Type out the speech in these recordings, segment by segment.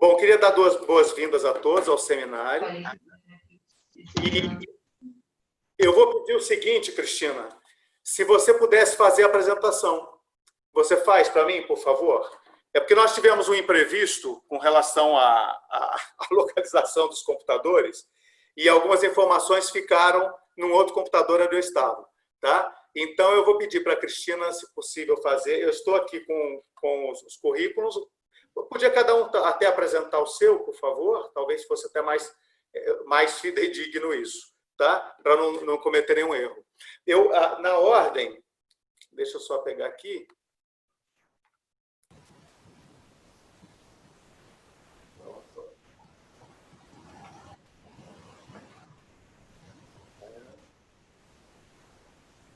Bom, queria dar boas-vindas a todos ao seminário. E eu vou pedir o seguinte, Cristina, se você pudesse fazer a apresentação. Você faz para mim, por favor? É porque nós tivemos um imprevisto com relação à localização dos computadores e algumas informações ficaram num outro computador onde eu estava. Tá? Então, eu vou pedir para a Cristina, se possível, fazer. Eu estou aqui com os currículos. Podia cada um até apresentar o seu, por favor? Talvez fosse até mais fidedigno isso, tá? Para não cometer nenhum erro. Na ordem, deixa eu só pegar aqui.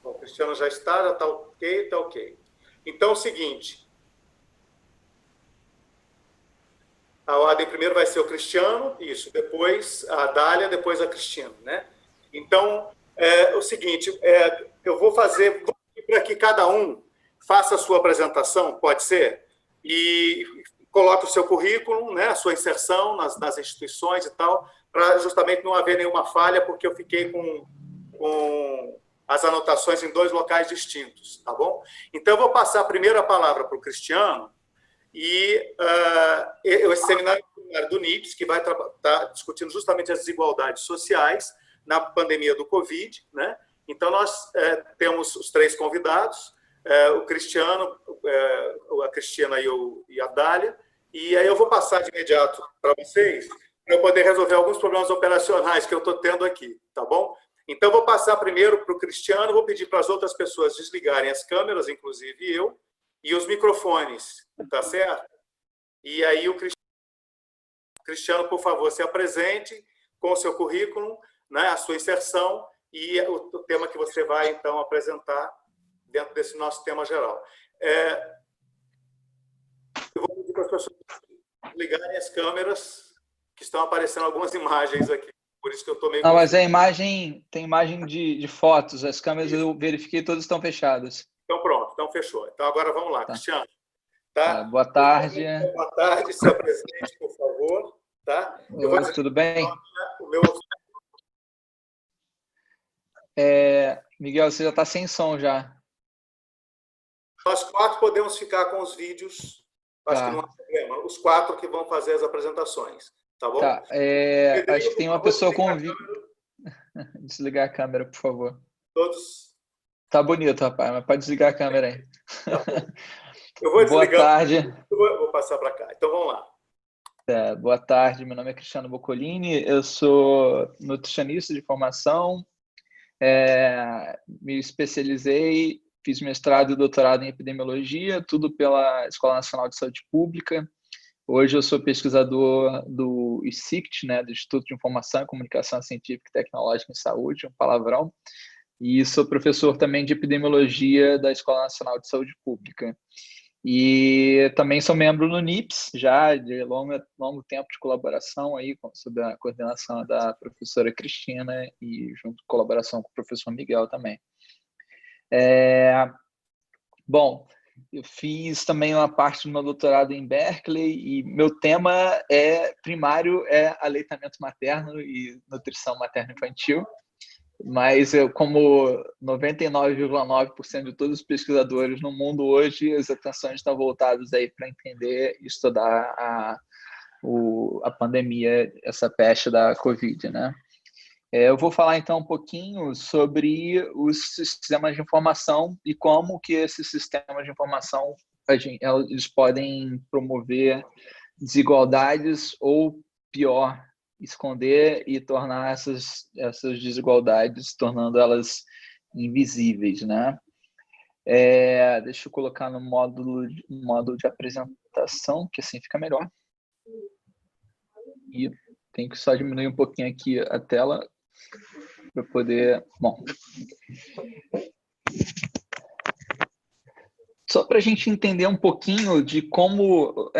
Bom, o Cristiano já está ok, está ok. Então, é o seguinte. A ordem primeiro vai ser o Cristiano, isso, depois a Dália, depois a Cristina, né? Então, o seguinte, eu vou pedir para que cada um faça a sua apresentação, pode ser? E coloque o seu currículo, né, a sua inserção nas instituições e tal, para justamente não haver nenhuma falha, porque eu fiquei com as anotações em 2 locais distintos, tá bom? Então, eu vou passar primeiro a palavra para o Cristiano, e esse seminário do NIPS, que vai estar discutindo justamente as desigualdades sociais na pandemia do Covid, né? Então, nós temos os 3 convidados, o Cristiano, a Cristina e a Dália, e aí eu vou passar de imediato para vocês, para eu poder resolver alguns problemas operacionais que eu estou tendo aqui, tá bom? Então, eu vou passar primeiro para o Cristiano, vou pedir para as outras pessoas desligarem as câmeras, inclusive eu, e os microfones, tá certo? E aí o Cristiano, por favor, se apresente com o seu currículo, né, a sua inserção e o tema que você vai, então, apresentar dentro desse nosso tema geral. Eu vou pedir para as pessoas ligarem as câmeras, que estão aparecendo algumas imagens aqui, por isso que eu estou meio... Não, mas tem imagem de fotos, as câmeras eu verifiquei, todas estão fechadas. Então, pronto, então fechou. Então, agora vamos lá, tá. Cristiano. Tá? Boa tarde. Boa tarde, se apresente, por favor. Tá? Oi, tudo bem? O meu... Miguel, você já está sem som já. Nós 4 podemos ficar com os vídeos, acho que não há problema. Os 4 que vão fazer as apresentações, tá bom? Tá, acho que tem uma pessoa com vídeo. Desligar a câmera, por favor. Todos... Tá bonito, rapaz, mas pode desligar a câmera aí. Tá bom. Eu vou desligar. Boa tarde. Eu vou passar para cá. Então, vamos lá. Boa tarde, meu nome é Cristiano Boccolini, eu sou nutricionista de formação, me especializei, fiz mestrado e doutorado em epidemiologia, tudo pela Escola Nacional de Saúde Pública. Hoje eu sou pesquisador do ICICT, né, do Instituto de Informação e Comunicação Científica e Tecnológica em Saúde, um palavrão, e sou professor também de epidemiologia da Escola Nacional de Saúde Pública. E também sou membro do NIPS, já de longo tempo de colaboração, aí, sob a coordenação da professora Cristina e junto com colaboração com o professor Miguel também. Bom, eu fiz também uma parte do meu doutorado em Berkeley e meu tema primário é aleitamento materno e nutrição materno-infantil. Mas como 99,9% de todos os pesquisadores no mundo hoje, as atenções estão voltadas aí para entender e estudar a pandemia, essa peste da Covid, né? Eu vou falar então um pouquinho sobre os sistemas de informação e como que esses sistemas de informação eles podem promover desigualdades ou, pior, esconder e tornar essas desigualdades, tornando elas invisíveis, né? Deixa eu colocar no módulo de apresentação, que assim fica melhor. E tem que só diminuir um pouquinho aqui a tela para poder... Bom... Só para a gente entender um pouquinho de como,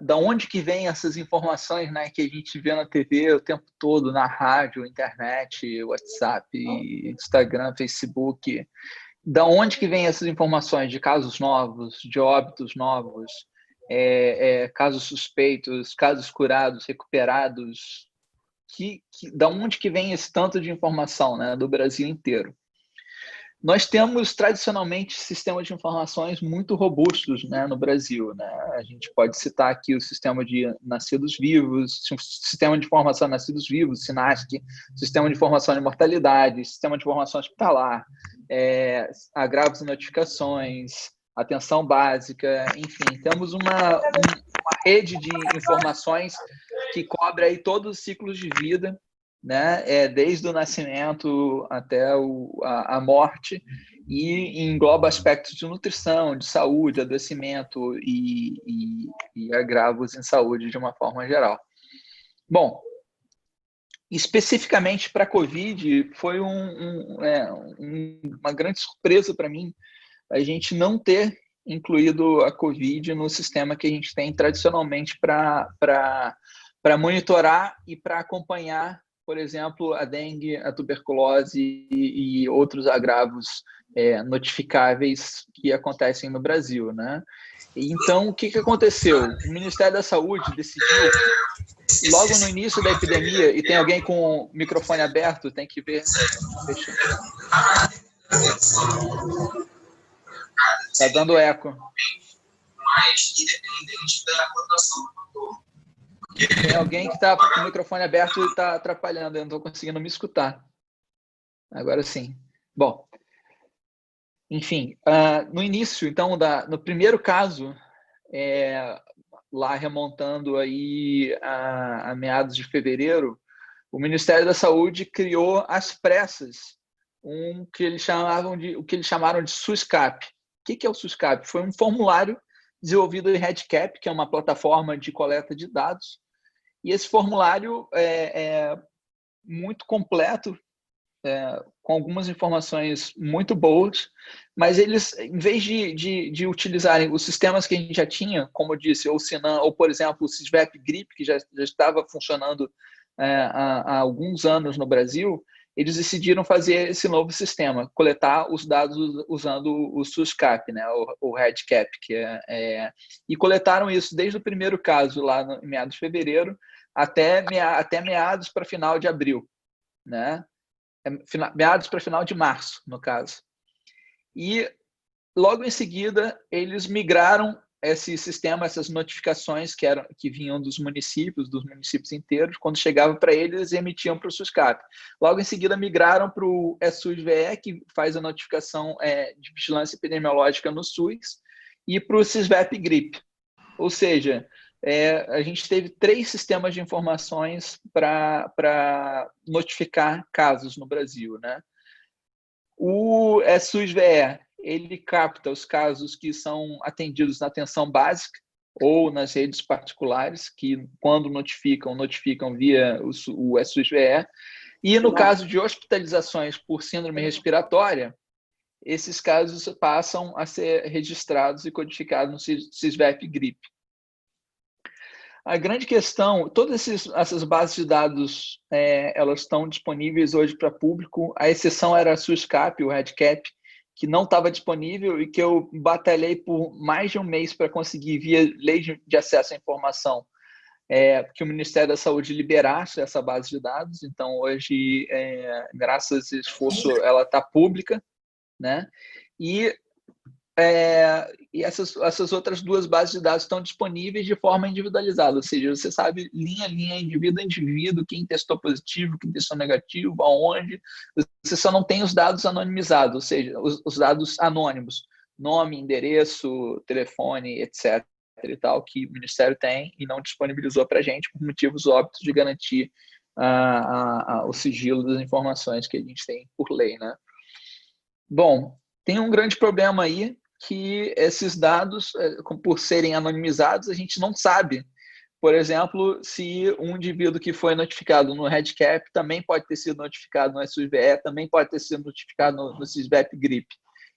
da onde que vem essas informações, né, que a gente vê na TV o tempo todo, na rádio, internet, WhatsApp, Instagram, Facebook. Da onde que vem essas informações de casos novos, de óbitos novos, casos suspeitos, casos curados, recuperados, da onde que vem esse tanto de informação, né, do Brasil inteiro? Nós temos, tradicionalmente, sistemas de informações muito robustos, né, no Brasil, né? A gente pode citar aqui o sistema de nascidos vivos, sistema de informação de nascidos vivos, SINASC, sistema de informação de mortalidade, sistema de informação hospitalar, agravos e notificações, atenção básica, enfim, temos uma rede de informações que cobre aí todos os ciclos de vida, né? Desde o nascimento até a morte, e engloba aspectos de nutrição, de saúde, adoecimento e agravos em saúde de uma forma geral. Bom, especificamente para a COVID, foi uma grande surpresa para mim a gente não ter incluído a COVID no sistema que a gente tem tradicionalmente para monitorar e para acompanhar, por exemplo, a dengue, a tuberculose e outros agravos notificáveis que acontecem no Brasil, né? Então, o que aconteceu? O Ministério da Saúde decidiu, logo no início da epidemia, e tem alguém com o microfone aberto, tem que ver. Está dando eco. Mais independente da rotação do motor. Tem alguém que está com o microfone aberto e está atrapalhando, eu não estou conseguindo me escutar. Agora sim. Bom, enfim, no início, então, no primeiro caso, lá remontando aí a meados de fevereiro, o Ministério da Saúde criou às pressas o que eles chamaram de SUSCAP. O que é o SUSCAP? Foi um formulário desenvolvido em REDCap, que é uma plataforma de coleta de dados, e esse formulário é muito completo, com algumas informações muito boas, mas eles, em vez de utilizarem os sistemas que a gente já tinha, como eu disse, ou o Sinan, ou, por exemplo, o SysVep Grip, que já estava funcionando há alguns anos no Brasil, eles decidiram fazer esse novo sistema, coletar os dados usando o SUSCAP, né, o REDCap, e coletaram isso desde o primeiro caso, lá em meados de fevereiro, até meados para final de abril, né? Meados para final de março, no caso. E logo em seguida, eles migraram esse sistema, essas notificações que vinham dos municípios inteiros, quando chegava para eles, emitiam para o SUSCAP. Logo em seguida, migraram para o SUS-VE, que faz a notificação de vigilância epidemiológica no SUS, e para o SysVep Grip. Ou seja, a gente teve 3 sistemas de informações para notificar casos no Brasil, né? O SUS-VE, ele capta os casos que são atendidos na atenção básica ou nas redes particulares, que quando notificam via o SUS-VE. E no caso de hospitalizações por síndrome respiratória, esses casos passam a ser registrados e codificados no SysVep Grip. A grande questão, todas essas bases de dados, elas estão disponíveis hoje para público. A exceção era a SUSCAP, o REDCap, que não estava disponível e que eu batalhei por mais de um mês para conseguir, via lei de acesso à informação, que o Ministério da Saúde liberasse essa base de dados. Então, hoje, graças a esse esforço, ela está pública, né? E essas outras 2 bases de dados estão disponíveis de forma individualizada, ou seja, você sabe linha a linha, indivíduo a indivíduo, quem testou positivo, quem testou negativo, aonde. Você só não tem os dados anonimizados, ou seja, os dados anônimos, nome, endereço, telefone, etc. e tal, que o Ministério tem e não disponibilizou para a gente por motivos óbvios de garantir o sigilo das informações que a gente tem por lei, né? Bom, tem um grande problema aí, que esses dados, por serem anonimizados, a gente não sabe, por exemplo, se um indivíduo que foi notificado no REDCap também pode ter sido notificado no SUS-VE, também pode ter sido notificado no SysVep Grip,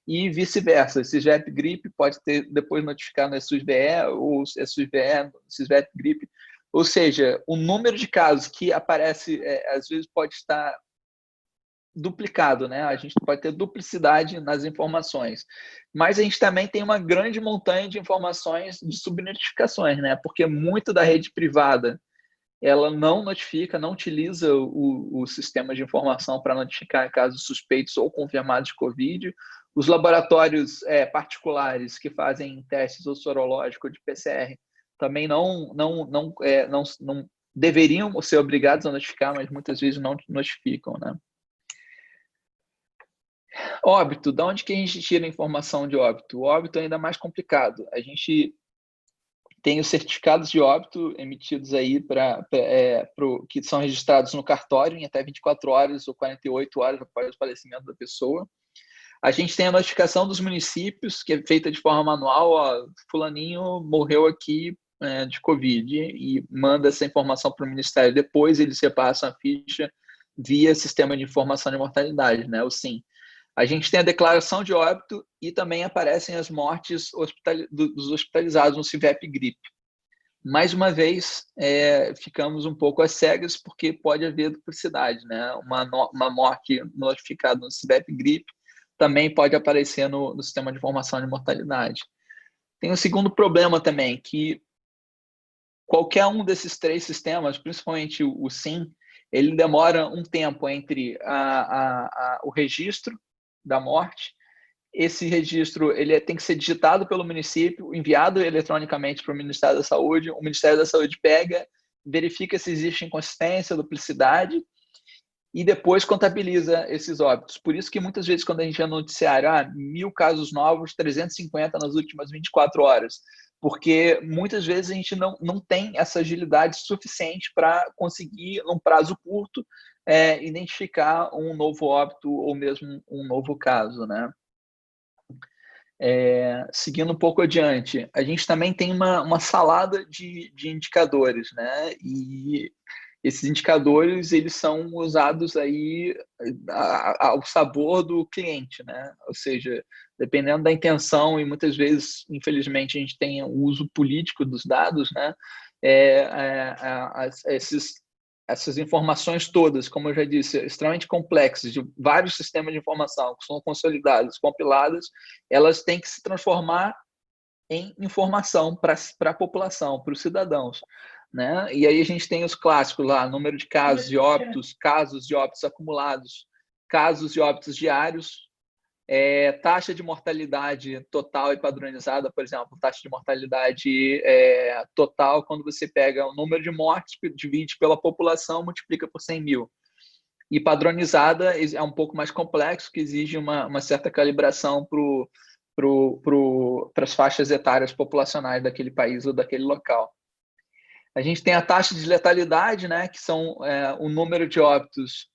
e vice-versa. O SysVep Grip pode ter depois notificado no SUS-VE, ou SUS-VE no SysVep Grip. Ou seja, o número de casos que aparece, às vezes pode estar duplicado, né? A gente pode ter duplicidade nas informações. Mas a gente também tem uma grande montanha de informações de subnotificações, né? Porque muito da rede privada ela não notifica, não utiliza o sistema de informação para notificar casos suspeitos ou confirmados de Covid. Os laboratórios particulares que fazem testes ou sorológicos de PCR também não deveriam ser obrigados a notificar, mas muitas vezes não notificam, né? Óbito, de onde que a gente tira a informação de óbito? O óbito é ainda mais complicado. A gente tem os certificados de óbito emitidos aí que são registrados no cartório em até 24 horas ou 48 horas após o falecimento da pessoa. A gente tem a notificação dos municípios, que é feita de forma manual, ó, fulaninho morreu aqui de Covid, e manda essa informação para o Ministério. Depois eles repassam a ficha via Sistema de Informação de Mortalidade, né, o SIM. A gente tem a declaração de óbito e também aparecem as mortes dos hospitalizados no CIVEP gripe. Mais uma vez, ficamos um pouco às cegas, porque pode haver duplicidade, né? Uma morte notificada no CIVEP gripe também pode aparecer no Sistema de Informação de Mortalidade. Tem um segundo problema também, que qualquer um desses três sistemas, principalmente o SIM, ele demora um tempo entre o registro da morte. Esse registro tem que ser digitado pelo município, enviado eletronicamente para o Ministério da Saúde. O Ministério da Saúde pega, verifica se existe inconsistência, duplicidade, e depois contabiliza esses óbitos. Por isso que muitas vezes, quando a gente vê no noticiário, 1.000 casos novos, 350 nas últimas 24 horas, porque muitas vezes a gente não tem essa agilidade suficiente para conseguir, num prazo curto, identificar um novo óbito ou mesmo um novo caso, né? Seguindo um pouco adiante, a gente também tem uma salada de indicadores, né? E esses indicadores, eles são usados aí ao sabor do cliente, né? Ou seja, dependendo da intenção, e muitas vezes, infelizmente, a gente tem o uso político dos dados, né? Essas informações todas, como eu já disse, extremamente complexas, de vários sistemas de informação que são consolidadas, compiladas, elas têm que se transformar em informação para a população, para os cidadãos, né? E aí a gente tem os clássicos lá, número de casos de óbitos acumulados, casos de óbitos diários, taxa de mortalidade total e padronizada, por exemplo, taxa de mortalidade total, quando você pega o número de mortes, divide pela população, multiplica por 100 mil. E padronizada é um pouco mais complexo, que exige uma certa calibração para as faixas etárias populacionais daquele país ou daquele local. A gente tem a taxa de letalidade, né, que são o número de óbitos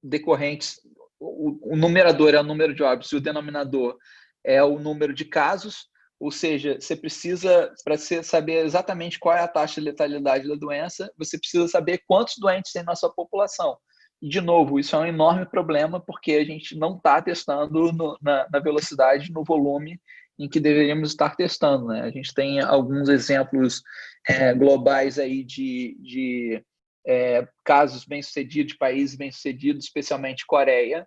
decorrentes. O numerador é o número de óbitos e o denominador é o número de casos, ou seja, você precisa, para saber exatamente qual é a taxa de letalidade da doença, você precisa saber quantos doentes tem na sua população. E, de novo, isso é um enorme problema, porque a gente não está testando na velocidade, no volume em que deveríamos estar testando, né? A gente tem alguns exemplos globais aí de casos bem-sucedidos, de países bem-sucedidos, especialmente Coreia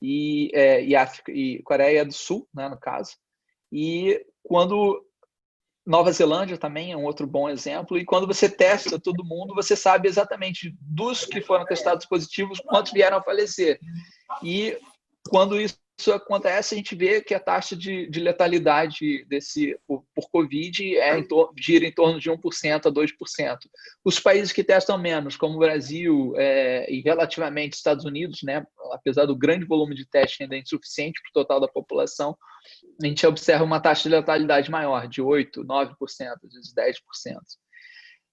e África, e Coreia do Sul, né, no caso. E quando Nova Zelândia também é um outro bom exemplo, e quando você testa todo mundo, você sabe exatamente dos que foram testados positivos, quantos vieram a falecer. E quando isso acontece, a gente vê que a taxa de letalidade por Covid gira em torno de 1% a 2%. Os países que testam menos, como o Brasil e relativamente Estados Unidos, né, apesar do grande volume de testes ainda insuficiente para o total da população, a gente observa uma taxa de letalidade maior, de 8%, 9%, às vezes 10%.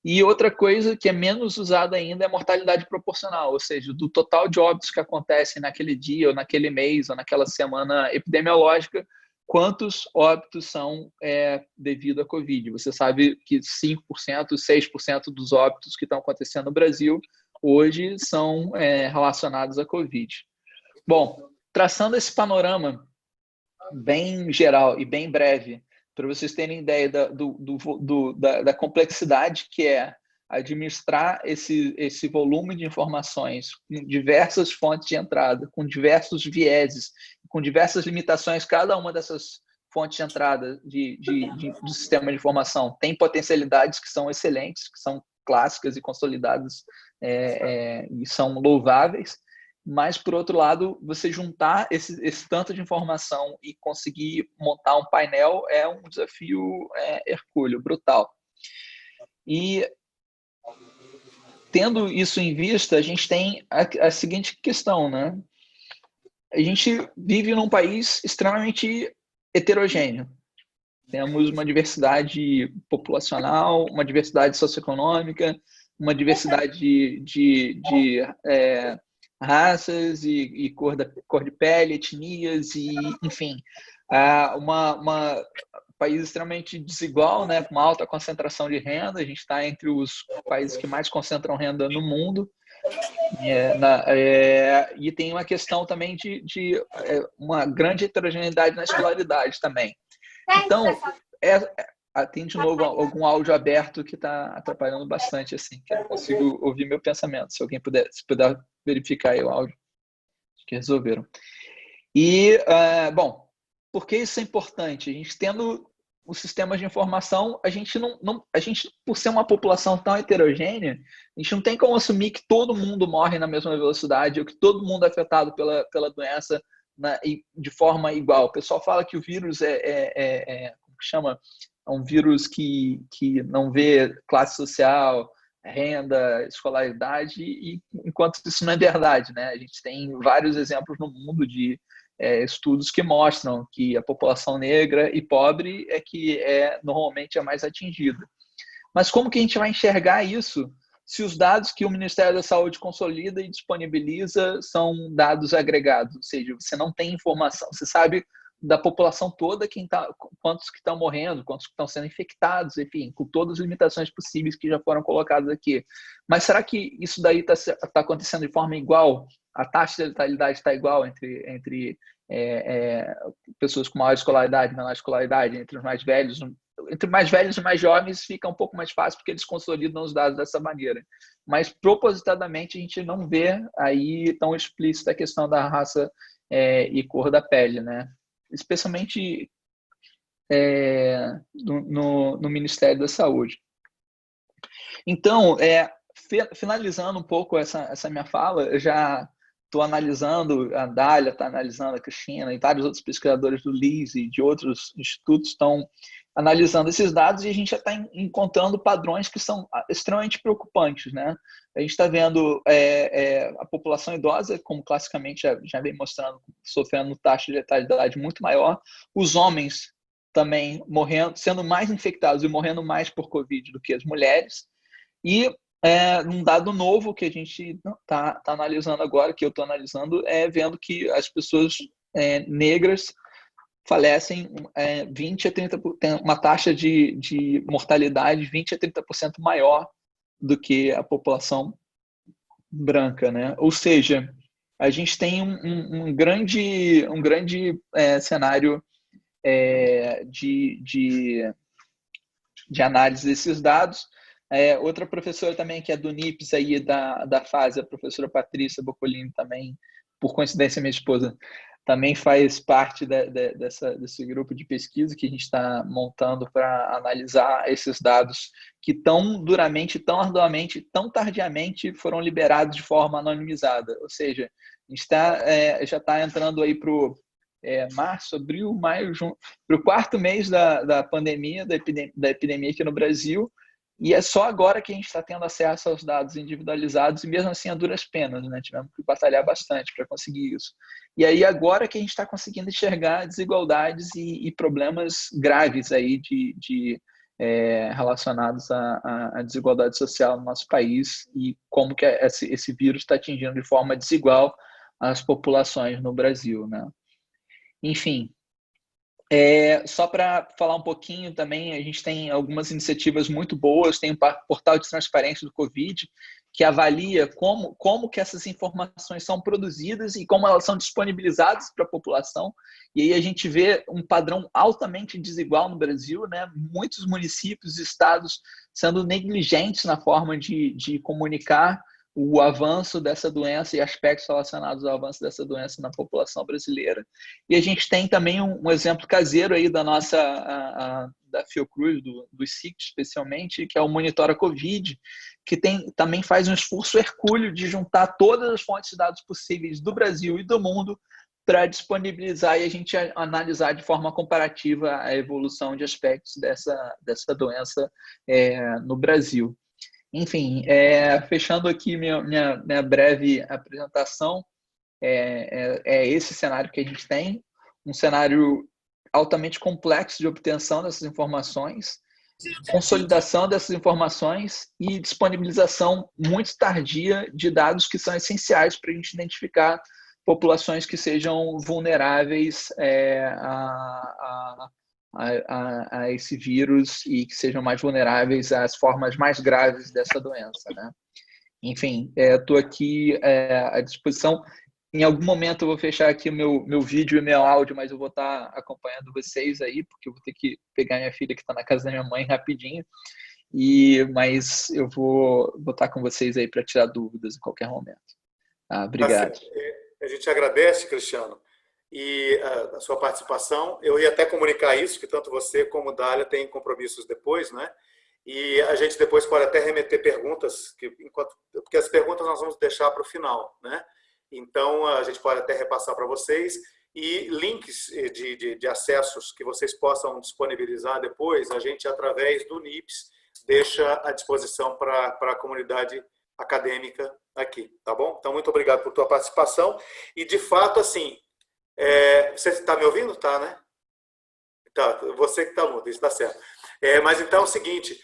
E outra coisa que é menos usada ainda é a mortalidade proporcional, ou seja, do total de óbitos que acontecem naquele dia, ou naquele mês, ou naquela semana epidemiológica, quantos óbitos são devido à Covid. Você sabe que 5%, 6% dos óbitos que estão acontecendo no Brasil hoje são relacionados à Covid. Bom, traçando esse panorama bem geral e bem breve, para vocês terem ideia da complexidade que é administrar esse volume de informações com diversas fontes de entrada, com diversos vieses, com diversas limitações, cada uma dessas fontes de entrada do sistema de informação tem potencialidades que são excelentes, que são clássicas e consolidadas e são louváveis, mas, por outro lado, você juntar esse tanto de informação e conseguir montar um painel é um desafio hercúleo, brutal. E, tendo isso em vista, a gente tem a seguinte questão, né? A gente vive num país extremamente heterogêneo. Temos uma diversidade populacional, uma diversidade socioeconômica, uma diversidade de raças e cor de pele, etnias, e, enfim, um país extremamente desigual, né, com uma alta concentração de renda. A gente está entre os países que mais concentram renda no mundo. E tem uma questão também de uma grande heterogeneidade na escolaridade também. Então, tem de novo algum áudio aberto que está atrapalhando bastante, assim, que eu não consigo ouvir meu pensamento. Se alguém puder verificar aí o áudio, acho que resolveram. E, bom, por que isso é importante? A gente tendo os sistemas de informação, a gente, por ser uma população tão heterogênea, a gente não tem como assumir que todo mundo morre na mesma velocidade ou que todo mundo é afetado pela doença de forma igual. O pessoal fala que o vírus como que chama? É um vírus que não vê classe social, renda, escolaridade, e enquanto isso não é verdade, né? A gente tem vários exemplos no mundo de estudos que mostram que a população negra e pobre é que normalmente a mais atingida. Mas como que a gente vai enxergar isso se os dados que o Ministério da Saúde consolida e disponibiliza são dados agregados? Ou seja, você não tem informação, você sabe da população toda quantos que estão morrendo, quantos que estão sendo infectados, enfim, com todas as limitações possíveis que já foram colocadas aqui. Mas será que isso daí está acontecendo de forma igual? A taxa de letalidade está igual entre pessoas com maior escolaridade, menor escolaridade, entre os mais velhos? Entre mais velhos e mais jovens fica um pouco mais fácil porque eles consolidam os dados dessa maneira. Mas, propositadamente, a gente não vê aí tão explícita a questão da raça e cor da pele, né? Especialmente no Ministério da Saúde. Então, finalizando um pouco essa minha fala, eu já estou analisando, a Dália está analisando, a Cristina e vários outros pesquisadores do LIS e de outros institutos estão analisando esses dados, e a gente já está encontrando padrões que são extremamente preocupantes, né? A gente está vendo a população idosa, como classicamente já vem mostrando, sofrendo taxa de letalidade muito maior, os homens também morrendo, sendo mais infectados e morrendo mais por Covid do que as mulheres, e um dado novo que a gente está analisando agora, que eu estou analisando, vendo que as pessoas negras falecem 20 a 30%, tem uma taxa de mortalidade 20 a 30% maior do que a população branca, né? Ou seja, a gente tem um grande cenário de análise desses dados. Outra professora também, que é do NIPS aí da FASE, a professora Patrícia Boccolini, também, por coincidência, minha esposa, também faz parte desse grupo de pesquisa que a gente está montando para analisar esses dados que tão duramente, tão arduamente, tão tardiamente foram liberados de forma anonimizada. Ou seja, a gente já está entrando aí para o março, abril, maio, junho, para o 4º mês da pandemia, da epidemia aqui no Brasil, e é só agora que a gente está tendo acesso aos dados individualizados, e mesmo assim a duras penas, né? Tivemos que batalhar bastante para conseguir isso. E aí agora que a gente está conseguindo enxergar desigualdades e problemas graves aí relacionados à desigualdade social no nosso país, e como que esse vírus está atingindo de forma desigual as populações no Brasil, né? Enfim, só para falar um pouquinho também, a gente tem algumas iniciativas muito boas, tem o portal de transparência do Covid, que avalia como que essas informações são produzidas e como elas são disponibilizadas para a população. E aí a gente vê um padrão altamente desigual no Brasil, né? Muitos municípios e estados sendo negligentes na forma de comunicar o avanço dessa doença e aspectos relacionados ao avanço dessa doença na população brasileira. E a gente tem também um exemplo caseiro aí da nossa da Fiocruz, do SIC especialmente, que é o Monitora Covid, que também faz um esforço hercúleo de juntar todas as fontes de dados possíveis do Brasil e do mundo para disponibilizar e a gente analisar de forma comparativa a evolução de aspectos dessa doença no Brasil. Enfim, fechando aqui minha breve apresentação, é esse cenário que a gente tem, um cenário altamente complexo de obtenção dessas informações, consolidação dessas informações e disponibilização muito tardia de dados que são essenciais para a gente identificar populações que sejam vulneráveis a esse vírus e que sejam mais vulneráveis às formas mais graves dessa doença, né? Enfim, estou aqui à disposição. Em algum momento eu vou fechar aqui o meu vídeo e meu áudio, mas eu vou estar acompanhando vocês aí, porque eu vou ter que pegar minha filha que está na casa da minha mãe rapidinho. Mas eu vou estar com vocês aí para tirar dúvidas em qualquer momento. Obrigado. A gente agradece, Cristiano, e a sua participação. Eu ia até comunicar isso, que tanto você como o Dália têm compromissos depois, né? E a gente depois pode até remeter perguntas, porque as perguntas nós vamos deixar para o final, né? Então, a gente pode até repassar para vocês e links de acessos que vocês possam disponibilizar depois, a gente, através do NIPS, deixa à disposição para a comunidade acadêmica aqui, tá bom? Então, muito obrigado por tua participação. E, de fato, assim, você está me ouvindo? Tá, né? Tá, você que está mudo, isso está certo. Mas, então, é o seguinte...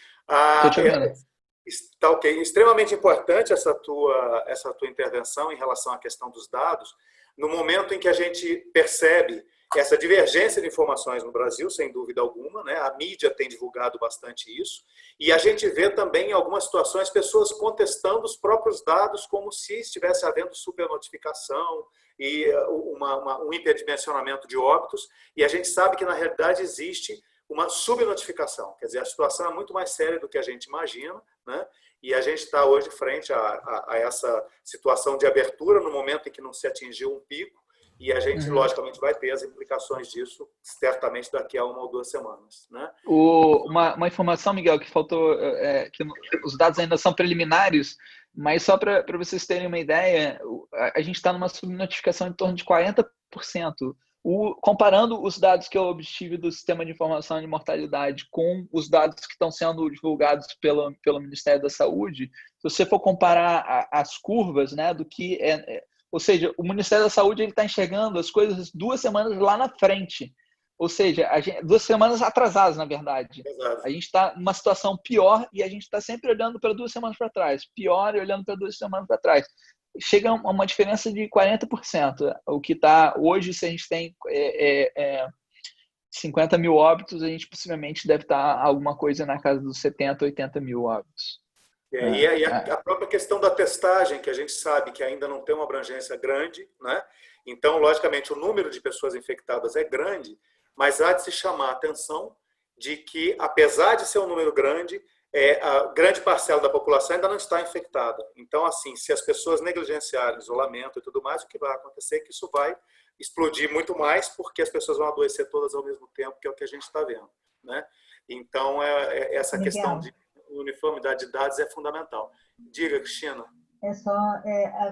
Está ok. Extremamente importante essa tua intervenção em relação à questão dos dados, no momento em que a gente percebe essa divergência de informações no Brasil, sem dúvida alguma, né? A mídia tem divulgado bastante isso, e a gente vê também em algumas situações pessoas contestando os próprios dados como se estivesse havendo supernotificação e um hiperdimensionamento de óbitos, e a gente sabe que na realidade existe uma subnotificação, quer dizer, a situação é muito mais séria do que a gente imagina, né? E a gente está hoje frente a essa situação de abertura no momento em que não se atingiu um pico, e a gente, logicamente, vai ter as implicações disso, certamente, daqui a 1 ou 2 semanas, né? Uma informação, Miguel, que faltou, que os dados ainda são preliminares, mas só para vocês terem uma ideia, a gente está numa subnotificação em torno de 40%. Comparando os dados que eu obtive do Sistema de Informação de Mortalidade com os dados que estão sendo divulgados pelo Ministério da Saúde, se você for comparar as curvas, né, do que ou seja, o Ministério da Saúde está enxergando as coisas 2 semanas lá na frente, ou seja, 2 semanas atrasadas, na verdade. Exato. A gente está numa situação pior e a gente está sempre olhando para 2 semanas para trás, pior e olhando para 2 semanas para trás. Chega a uma diferença de 40%. O que está hoje, se a gente tem 50 mil óbitos, a gente possivelmente deve estar alguma coisa na casa dos 70, 80 mil óbitos. E a própria questão da testagem, que a gente sabe que ainda não tem uma abrangência grande, né? Então, logicamente, o número de pessoas infectadas é grande, mas há de se chamar a atenção de que, apesar de ser um número grande, a grande parcela da população ainda não está infectada. Então, assim, se as pessoas negligenciarem isolamento e tudo mais, o que vai acontecer é que isso vai explodir muito mais, porque as pessoas vão adoecer todas ao mesmo tempo, que é o que a gente está vendo, né? Então, essa questão de uniformidade de dados é fundamental. Diga, Cristina.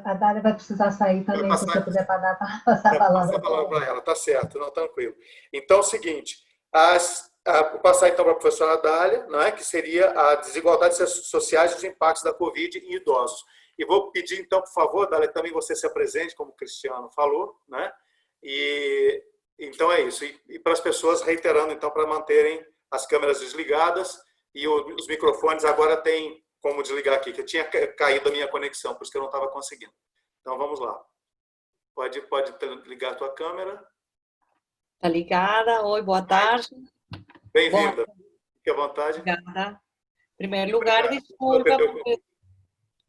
A Dália vai precisar sair também, se você puder passar a palavra para ela. Tá certo, não, tranquilo. Então, é o seguinte, vou passar então para a professora Dália, não é? Que seria a desigualdade sociais e os impactos da Covid em idosos. E vou pedir então, por favor, Dália, que também você se apresente, como o Cristiano falou, né? E então é isso. E para as pessoas, reiterando então, para manterem as câmeras desligadas e os microfones agora tem como desligar aqui, que eu tinha caído a minha conexão, por isso que eu não estava conseguindo. Então vamos lá. Pode ligar a tua câmera. Está ligada. Oi, boa tarde. Bem-vinda. Fique à vontade. Obrigada. Em primeiro lugar, desculpa, porque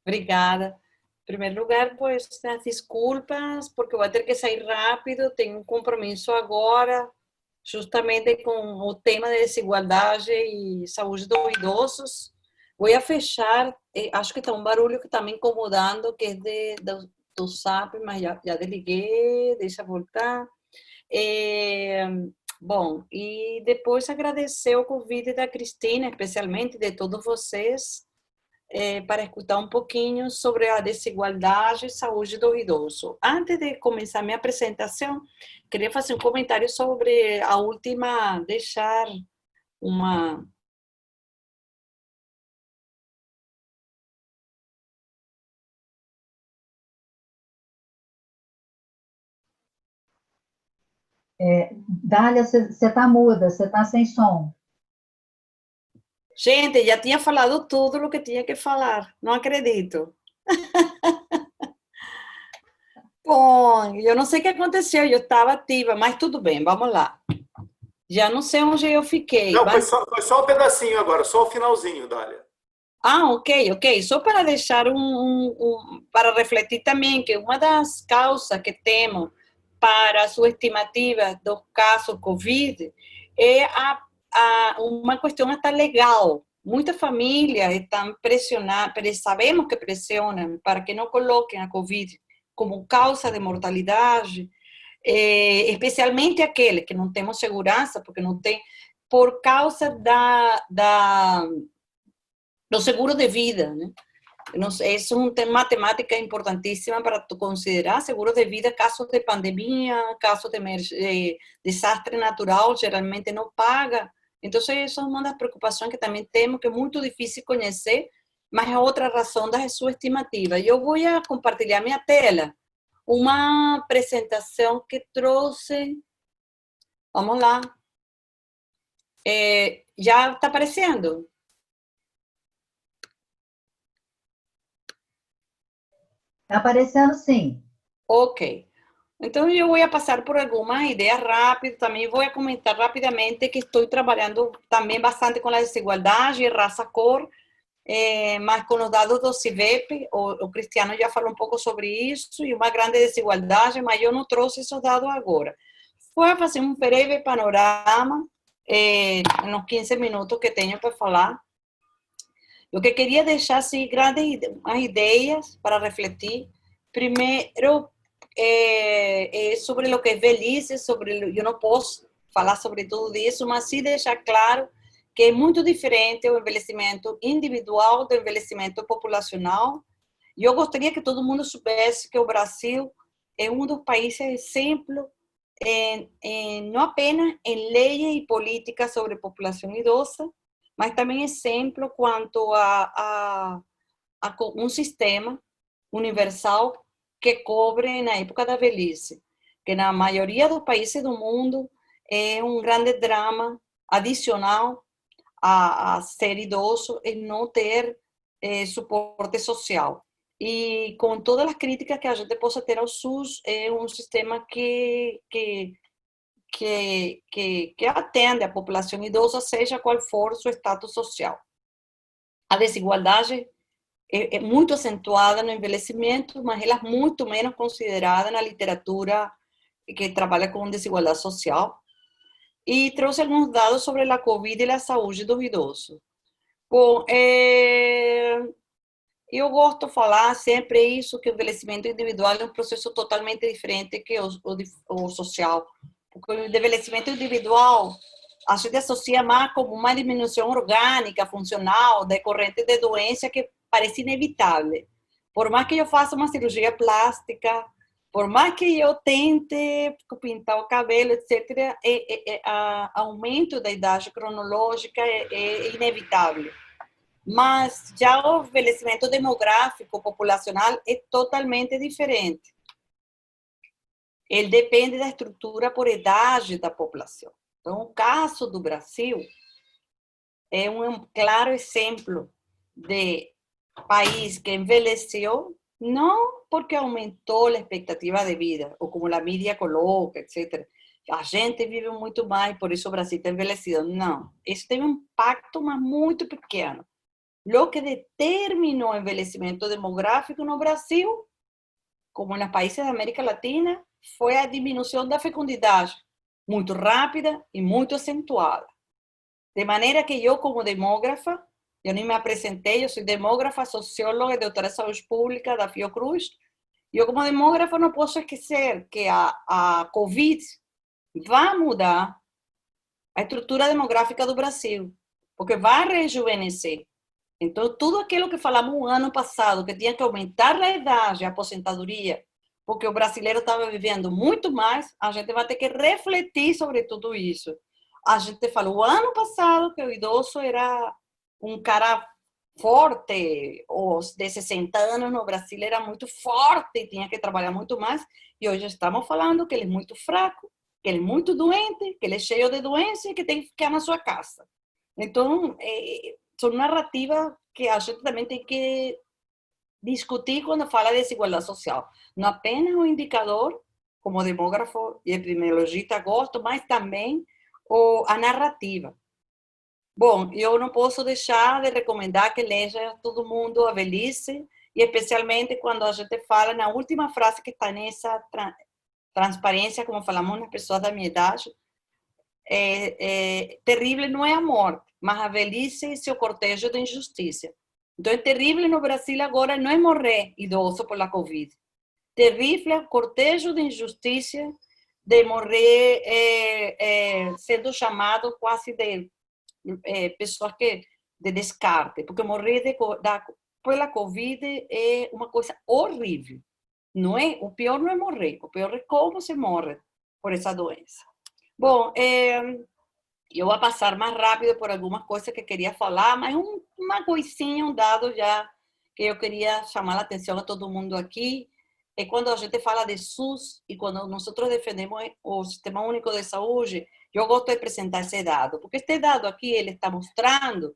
Obrigada. Em primeiro lugar, pues, as desculpas, porque vou ter que sair rápido, tenho um compromisso agora, justamente com o tema de desigualdade e saúde dos idosos. Vou fechar, acho que está um barulho que está me incomodando, que é do SAP, mas já desliguei, deixa voltar. Bom, e depois agradecer o convite da Cristina, especialmente de todos vocês, para escutar um pouquinho sobre a desigualdade e saúde do idoso. Antes de começar minha apresentação, queria fazer um comentário sobre a última, deixar uma... Dália, você está muda, você está sem som. Gente, já tinha falado tudo o que tinha que falar, não acredito. Bom, eu não sei o que aconteceu, eu estava ativa, mas tudo bem, vamos lá. Já não sei onde eu fiquei. Não, mas... foi só um pedacinho agora, só o finalzinho, Dália. Ah, ok. Só para deixar para refletir também que uma das causas que temos para a sua estimativa dos casos COVID é uma questão até legal. Muitas famílias estão pressionadas, sabemos que pressionam para que não coloquem a COVID como causa de mortalidade, especialmente aqueles que não temos segurança, porque não tem, por causa do seguro de vida, né? É uma matemática importantíssima para considerar. Seguro de vida, casos de pandemia, casos de desastre natural, geralmente não paga. Então, essa é uma das preocupações que também temos, que é muito difícil conhecer, mas é outra razão da sua estimativa. Eu vou compartilhar minha tela, uma apresentação que trouxe. Vamos lá. Já está aparecendo? Está aparecendo, sim. Ok. Então, eu vou passar por algumas ideias rápidas. Também vou comentar rapidamente que estou trabalhando também bastante com a desigualdade, raça-cor, mas com os dados do CIVEP. O Cristiano já falou um pouco sobre isso, e uma grande desigualdade, mas eu não trouxe esses dados agora. Vou fazer um breve panorama, nos 15 minutos que tenho para falar. O que queria deixar, assim, grandes ideias para refletir. Primeiro, sobre o que é velhice, eu não posso falar sobre tudo isso, mas sim deixar claro que é muito diferente o envelhecimento individual do envelhecimento populacional. E eu gostaria que todo mundo soubesse que o Brasil é um dos países exemplo, não apenas em leis e políticas sobre população idosa, mas também exemplo quanto a um sistema universal que cobre na época da velhice, que na maioria dos países do mundo é um grande drama adicional a ser idoso e não ter suporte social. E com todas as críticas que a gente possa ter ao SUS, é um sistema que atende a população idosa, seja qual for o seu status social. A desigualdade é muito acentuada no envelhecimento, mas ela é muito menos considerada na literatura que trabalha com desigualdade social. E trouxe alguns dados sobre a COVID e a saúde dos idosos. Bom, eu gosto de falar sempre isso, que o envelhecimento individual é um processo totalmente diferente que o social. Porque o envelhecimento individual a gente associa mais como uma diminuição orgânica, funcional, decorrente de doença que parece inevitável. Por mais que eu faça uma cirurgia plástica, por mais que eu tente pintar o cabelo, etc., aumento da idade cronológica é inevitável. Mas já o envelhecimento demográfico populacional é totalmente diferente. Ele depende da estrutura por idade da população. Então, o caso do Brasil é um claro exemplo de país que envelheceu não porque aumentou a expectativa de vida, ou como a mídia coloca, etc. A gente vive muito mais, por isso o Brasil está envelhecido. Não, isso tem um impacto, mas muito pequeno. lo que determinou o envelhecimento demográfico no Brasil, como nos países da América Latina, foi a diminuição da fecundidade, muito rápida e muito acentuada. De maneira que eu, como demógrafa, eu nem me apresentei, eu sou demógrafa, socióloga e doutora em saúde pública da Fiocruz. Eu, como demógrafa, não posso esquecer que a Covid vai mudar a estrutura demográfica do Brasil, porque vai rejuvenescer. Então, tudo aquilo que falamos no ano passado, que tinha que aumentar a idade, a aposentadoria, porque o brasileiro estava vivendo muito mais, a gente vai ter que refletir sobre tudo isso. A gente falou o ano passado que o idoso era um cara forte, os de 60 anos no Brasil era muito forte, tinha que trabalhar muito mais, e hoje estamos falando que ele é muito fraco, que ele é muito doente, que ele é cheio de doença e que tem que ficar na sua casa. Então, são narrativas que a gente também tem que discutir quando fala de desigualdade social. Não apenas o indicador, como demógrafo e epidemiologista gosto, mas também a narrativa. Bom, eu não posso deixar de recomendar que leia todo mundo A Velhice, e especialmente quando a gente fala na última frase que está nessa transparência, como falamos nas pessoas da minha idade, terrível não é a morte, mas a velhice e seu cortejo de injustiça. Então, é terrível no Brasil agora não é morrer idoso por la Covid. Terrível é o cortejo de injustiça de morrer sendo chamado quase de pessoas que de descarte, porque morrer pela Covid é uma coisa horrível. Não é, o pior não é morrer, o pior é como se morre por essa doença. Bom, eu vou passar mais rápido por algumas coisas que queria falar, mas uma coisinha, um dado já que eu queria chamar a atenção a todo mundo aqui, é quando a gente fala de SUS e quando nós defendemos o Sistema Único de Saúde, eu gosto de apresentar esse dado, porque este dado aqui, ele está mostrando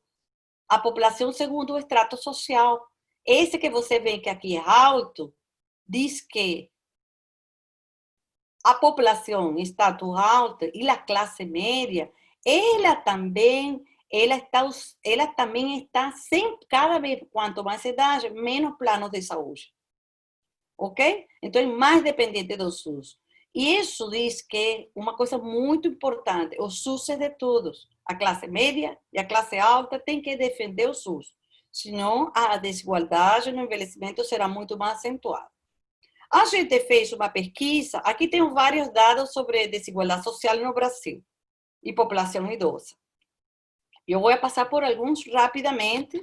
a população segundo o extrato social. Esse que você vê que aqui é alto, diz que a população status alta e a classe média, ela também está sempre, cada vez quanto mais idade, menos planos de saúde. Ok? Então, é mais dependente do SUS. E isso diz que uma coisa muito importante, o SUS é de todos. A classe média e a classe alta tem que defender o SUS. Senão, a desigualdade no envelhecimento será muito mais acentuada. A gente fez uma pesquisa, aqui tem vários dados sobre desigualdade social no Brasil e população idosa. Eu vou passar por alguns rapidamente.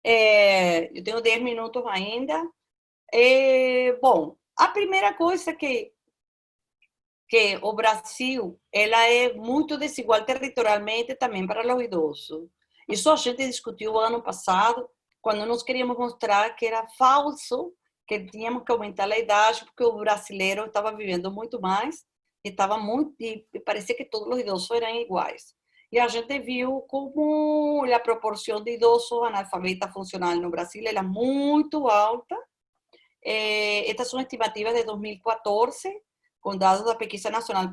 Eu tenho 10 minutos ainda. Bom, a primeira coisa que o Brasil ela é muito desigual territorialmente também para os idosos. Isso a gente discutiu ano passado, quando nós queríamos mostrar que era falso, que tínhamos que aumentar a idade, porque o brasileiro estava vivendo muito mais, e parecia que todos os idosos eram iguais. E a gente viu como a proporção de idosos analfabetas funcional no Brasil era muito alta. Estas são estimativas de 2014, com dados da Pesquisa Nacional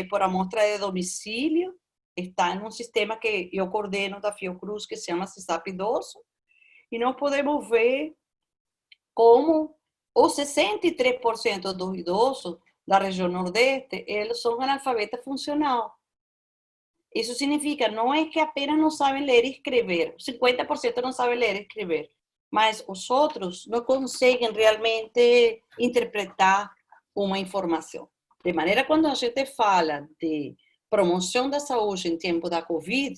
por Amostra de Domicílio. Está em um sistema que eu coordeno da Fiocruz, que se chama CISAP Idoso. E nós podemos ver como os 63% dos idosos da região Nordeste, eles são analfabetas funcional. Isso significa, não é que apenas não sabem ler e escrever, 50% não sabem ler e escrever, mas os outros não conseguem realmente interpretar uma informação. De maneira, quando a gente fala de promoção da saúde em tempo da Covid,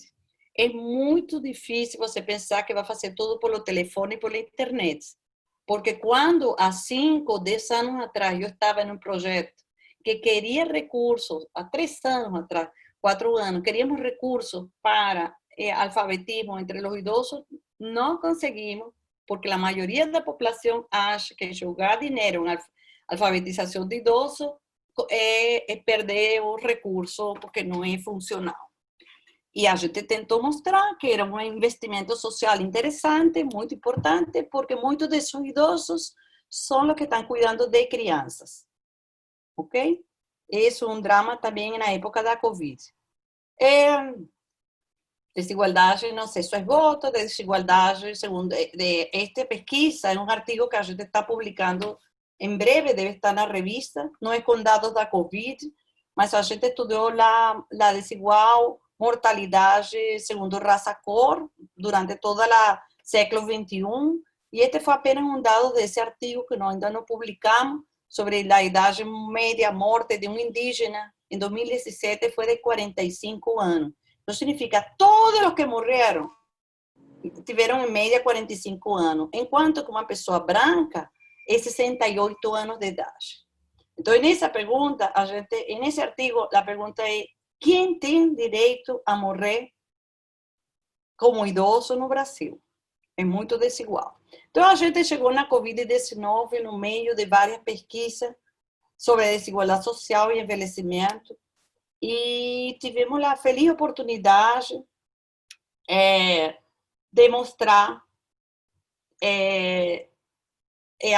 é muito difícil você pensar que vai fazer tudo pelo telefone e pela internet. Porque quando, há 5 ou 10 anos atrás, eu estava em um projeto que queria recursos, há 3 anos atrás, 4 anos, queríamos recursos para alfabetismo entre os idosos, não conseguimos, porque a maioria da população acha que jogar dinheiro em alfabetização de idosos é perder o recurso, porque não é funcional. E a gente tentou mostrar que era um investimento social interessante, muito importante, porque muitos desses idosos são os que estão cuidando de crianças. Ok? Isso é um drama também na época da Covid. Desigualdade no acesso ao voto, desigualdade, segundo esta pesquisa, é um artigo que a gente está publicando em breve, deve estar na revista, não é com dados da Covid, mas a gente estudou a desigual mortalidade segundo raça-cor durante todo o século XXI, e este foi apenas um dado desse artigo que nós ainda não publicamos, sobre a idade média morte de um indígena, em 2017 foi de 45 anos. Então, significa que todos os que morreram tiveram em média 45 anos, enquanto que uma pessoa branca é 68 anos de idade. Então, nessa pergunta, nesse artigo, a pergunta é: quem tem direito a morrer como idoso no Brasil? É muito desigual. Então, a gente chegou na Covid-19 no meio de várias pesquisas sobre a desigualdade social e envelhecimento, e tivemos a feliz oportunidade de mostrar,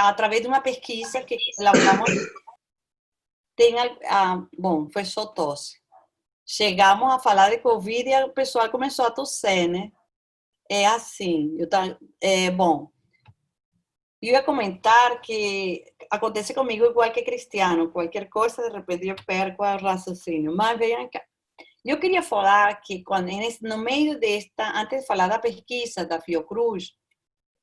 através de uma pesquisa que elaboramos, bom, foi só tosse. Chegamos a falar de Covid e o pessoal começou a tossir, né? É assim, bom, eu ia comentar que acontece comigo igual que Cristiano, qualquer coisa, de repente eu perco o raciocínio, mas venham cá. Eu queria falar que no meio antes de falar da pesquisa da Fiocruz,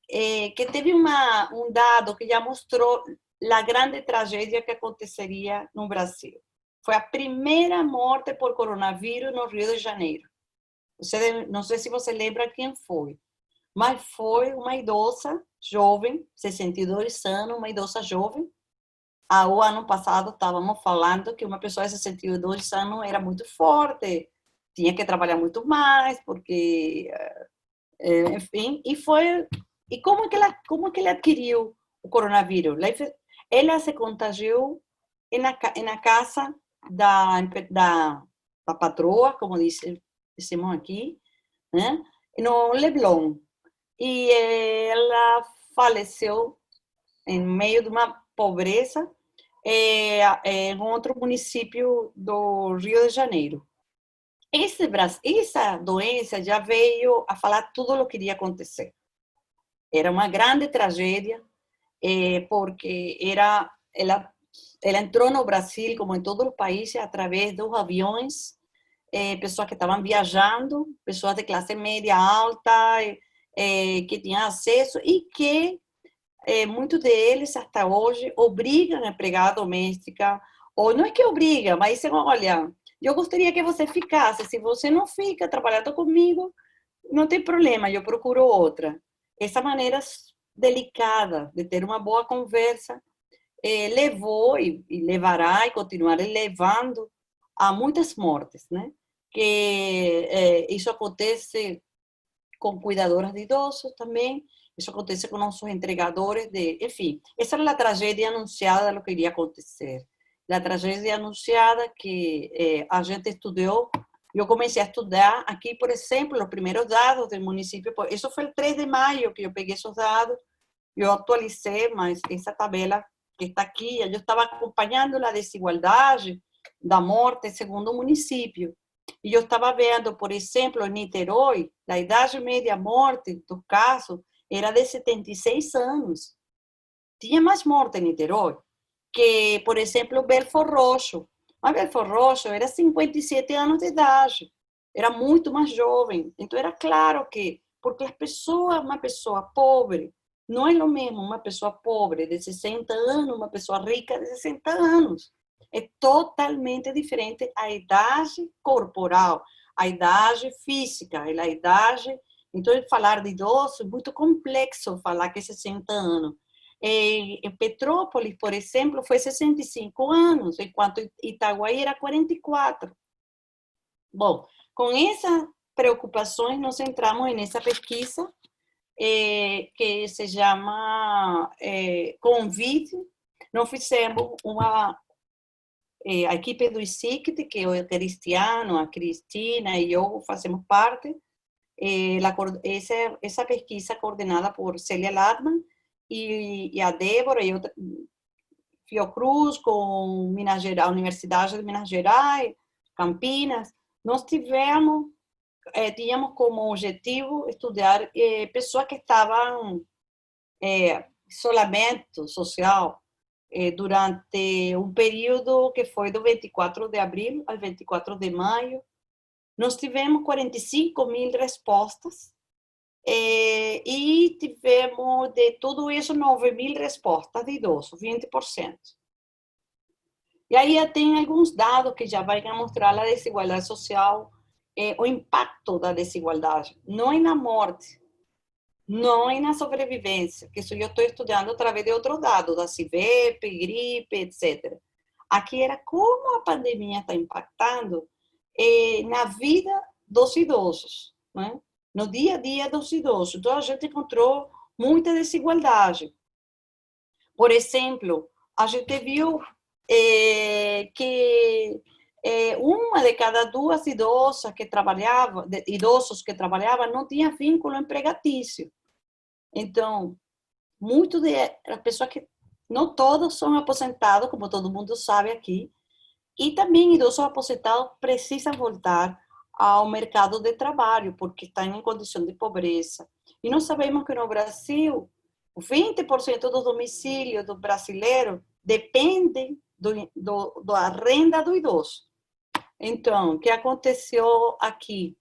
que teve um dado que já mostrou a grande tragédia que aconteceria no Brasil. Foi a primeira morte por coronavírus no Rio de Janeiro. Não sei se você lembra quem foi, mas foi uma idosa jovem, 62 anos, uma idosa jovem. O ano passado estávamos falando que uma pessoa de 62 anos era muito forte, tinha que trabalhar muito mais, porque, enfim, e como que ela adquiriu o coronavírus? Ela se contagiou na casa da patroa, como dizemos aqui, né? No Leblon. E ela faleceu em meio de uma pobreza em outro município do Rio de Janeiro. Essa doença já veio a falar tudo o que iria acontecer. Era uma grande tragédia, porque ela entrou no Brasil, como em todos os países, através dos aviões, pessoas que estavam viajando, pessoas de classe média alta, que tinham acesso e que muitos deles, até hoje, obrigam a empregada doméstica, ou não é que obriga, mas dizem: olha, eu gostaria que você ficasse, se você não fica trabalhando comigo, não tem problema, eu procuro outra. Essa maneira delicada de ter uma boa conversa levou e levará e continuará levando a muitas mortes, né? Que isso acontece com cuidadoras de idosos também, isso acontece com nossos entregadores enfim, essa era a tragédia anunciada do que iria acontecer. A tragédia anunciada que a gente estudou, eu comecei a estudar aqui, por exemplo, os primeiros dados do município, isso foi o 3 de maio que eu peguei esses dados, eu atualizei, mas essa tabela que está aqui, eu estava acompanhando a desigualdade da morte segundo o município. E eu estava vendo, por exemplo, em Niterói, a idade média morte do caso era de 76 anos. Tinha mais morte em Niterói que, por exemplo, Belfort Roxo. Mas Belfort Roxo era 57 anos de idade. Era muito mais jovem. Então, era claro que, porque uma pessoa pobre, não é o mesmo uma pessoa pobre de 60 anos, uma pessoa rica de 60 anos. É totalmente diferente a idade corporal, a idade física, a idade. Então, falar de idoso é muito complexo, falar que é 60 anos. Em Petrópolis, por exemplo, foi 65 anos, enquanto Itaguaí era 44. Bom, com essas preocupações, nós entramos nessa pesquisa que se chama Convite. Nós fizemos a equipe do ICICT, que é o Cristiano, a Cristina e eu fazemos parte. Essa pesquisa coordenada por Célia Ladman e a Débora e outra, Fiocruz, com Minas Gerais, a Universidade de Minas Gerais, Campinas. Nós tivemos tínhamos como objetivo estudar pessoas que estavam isolamento social durante um período que foi do 24 de abril ao 24 de maio. Nós tivemos 45.000 respostas e tivemos, de tudo isso, 9.000 respostas de idosos, 20%. E aí tem alguns dados que já vão mostrar a desigualdade social, o impacto da desigualdade, não é na morte, não é na sobrevivência, que isso eu estou estudando através de outros dados, da CIVEP, gripe, etc. Aqui era como a pandemia está impactando na vida dos idosos, né? No dia a dia dos idosos. Então, a gente encontrou muita desigualdade. Por exemplo, a gente viu que uma de cada duas idosos que trabalhavam não tinha vínculo empregatício. Então, muito das pessoas que não todos são aposentados, como todo mundo sabe aqui, e também idosos aposentados precisam voltar ao mercado de trabalho, porque estão em condição de pobreza. E nós sabemos que no Brasil, 20% dos domicílios do brasileiro dependem da renda do idoso. Então, o que aconteceu aqui?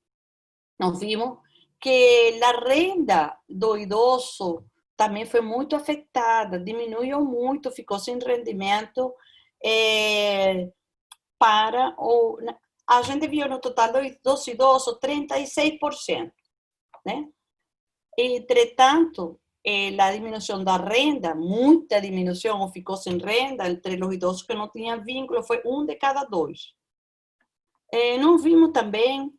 Nós vimos que a renda do idoso também foi muito afetada, diminuiu muito, ficou sem rendimento a gente viu no total dos idosos 36%, né? Entretanto, a diminuição da renda, muita diminuição, ou ficou sem renda, entre os idosos que não tinham vínculo, foi 1 de cada 2. Nós vimos também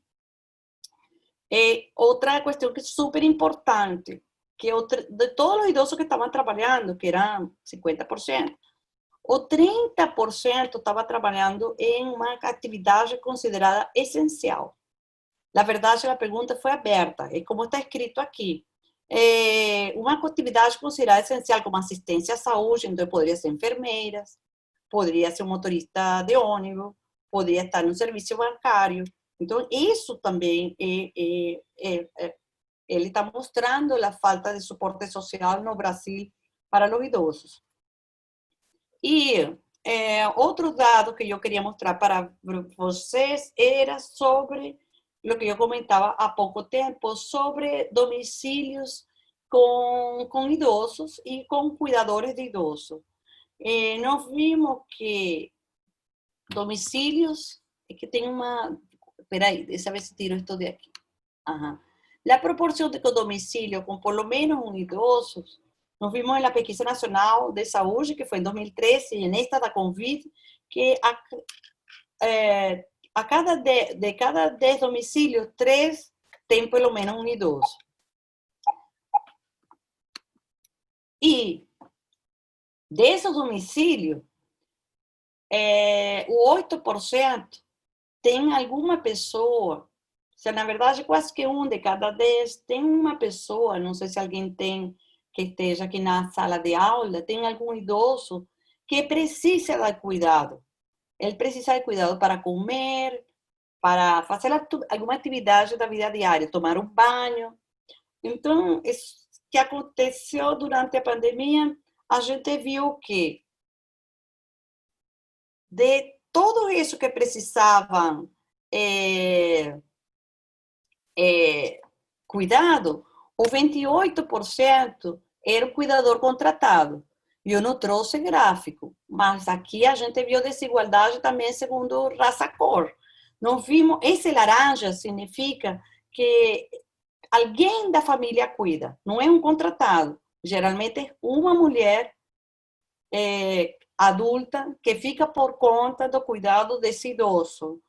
outra questão que é super importante, que de todos os idosos que estavam trabalhando, que eram 50%, o 30% estava trabalhando em uma atividade considerada essencial. Na verdade, a pergunta foi aberta, e como está escrito aqui, uma atividade considerada essencial como assistência à saúde, então poderia ser enfermeiras, poderia ser um motorista de ônibus, poderia estar no serviço bancário. Então, isso também ele está mostrando a falta de suporte social no Brasil para os idosos. E outro dado que eu queria mostrar para vocês era sobre o que eu comentava há pouco tempo, sobre domicílios com idosos e com cuidadores de idosos. Nós vimos que domicílios, que tem uma... Espera aí, deixa eu ver se tiro isto de aqui. A proporção de domicílio com por lo menos um idoso, nós vimos na Pesquisa Nacional de Saúde, que foi em 2013, e nesta da Covid, que de cada 10 domicílios, 3 tem pelo menos um idoso. E desses domicílios, o 8% tem alguma pessoa, na verdade, quase que 1 de cada 10 tem uma pessoa, não sei se alguém tem que esteja aqui na sala de aula, tem algum idoso que precisa de cuidado. Ele precisa de cuidado para comer, para fazer alguma atividade da vida diária, tomar um banho. Então, isso que aconteceu durante a pandemia, a gente viu que de tudo isso que precisavam cuidado, o 28% era o cuidador contratado. Eu não trouxe gráfico, mas aqui a gente viu desigualdade também segundo raça-cor. Nós vimos, esse laranja significa que alguém da família cuida, não é um contratado. Geralmente é uma mulher adulta que fica por conta do cuidado desse idoso.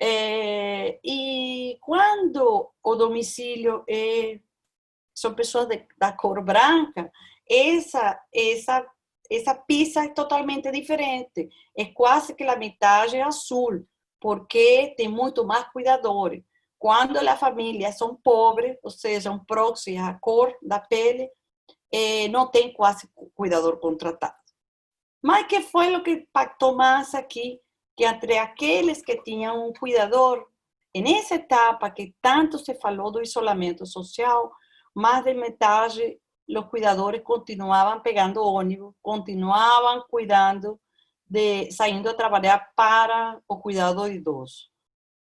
E quando o domicílio são pessoas da cor branca, essa pizza é totalmente diferente. É quase que a metade é azul, porque tem muito mais cuidadores. Quando as famílias são pobres, ou seja, um proxy, a cor da pele, não tem quase cuidador contratado. Mas que foi o que impactou mais aqui? Que entre aqueles que tinham um cuidador, nessa etapa que tanto se falou do isolamento social, mais de metade os cuidadores continuavam pegando ônibus, continuavam cuidando, saindo a trabalhar para o cuidado do idoso.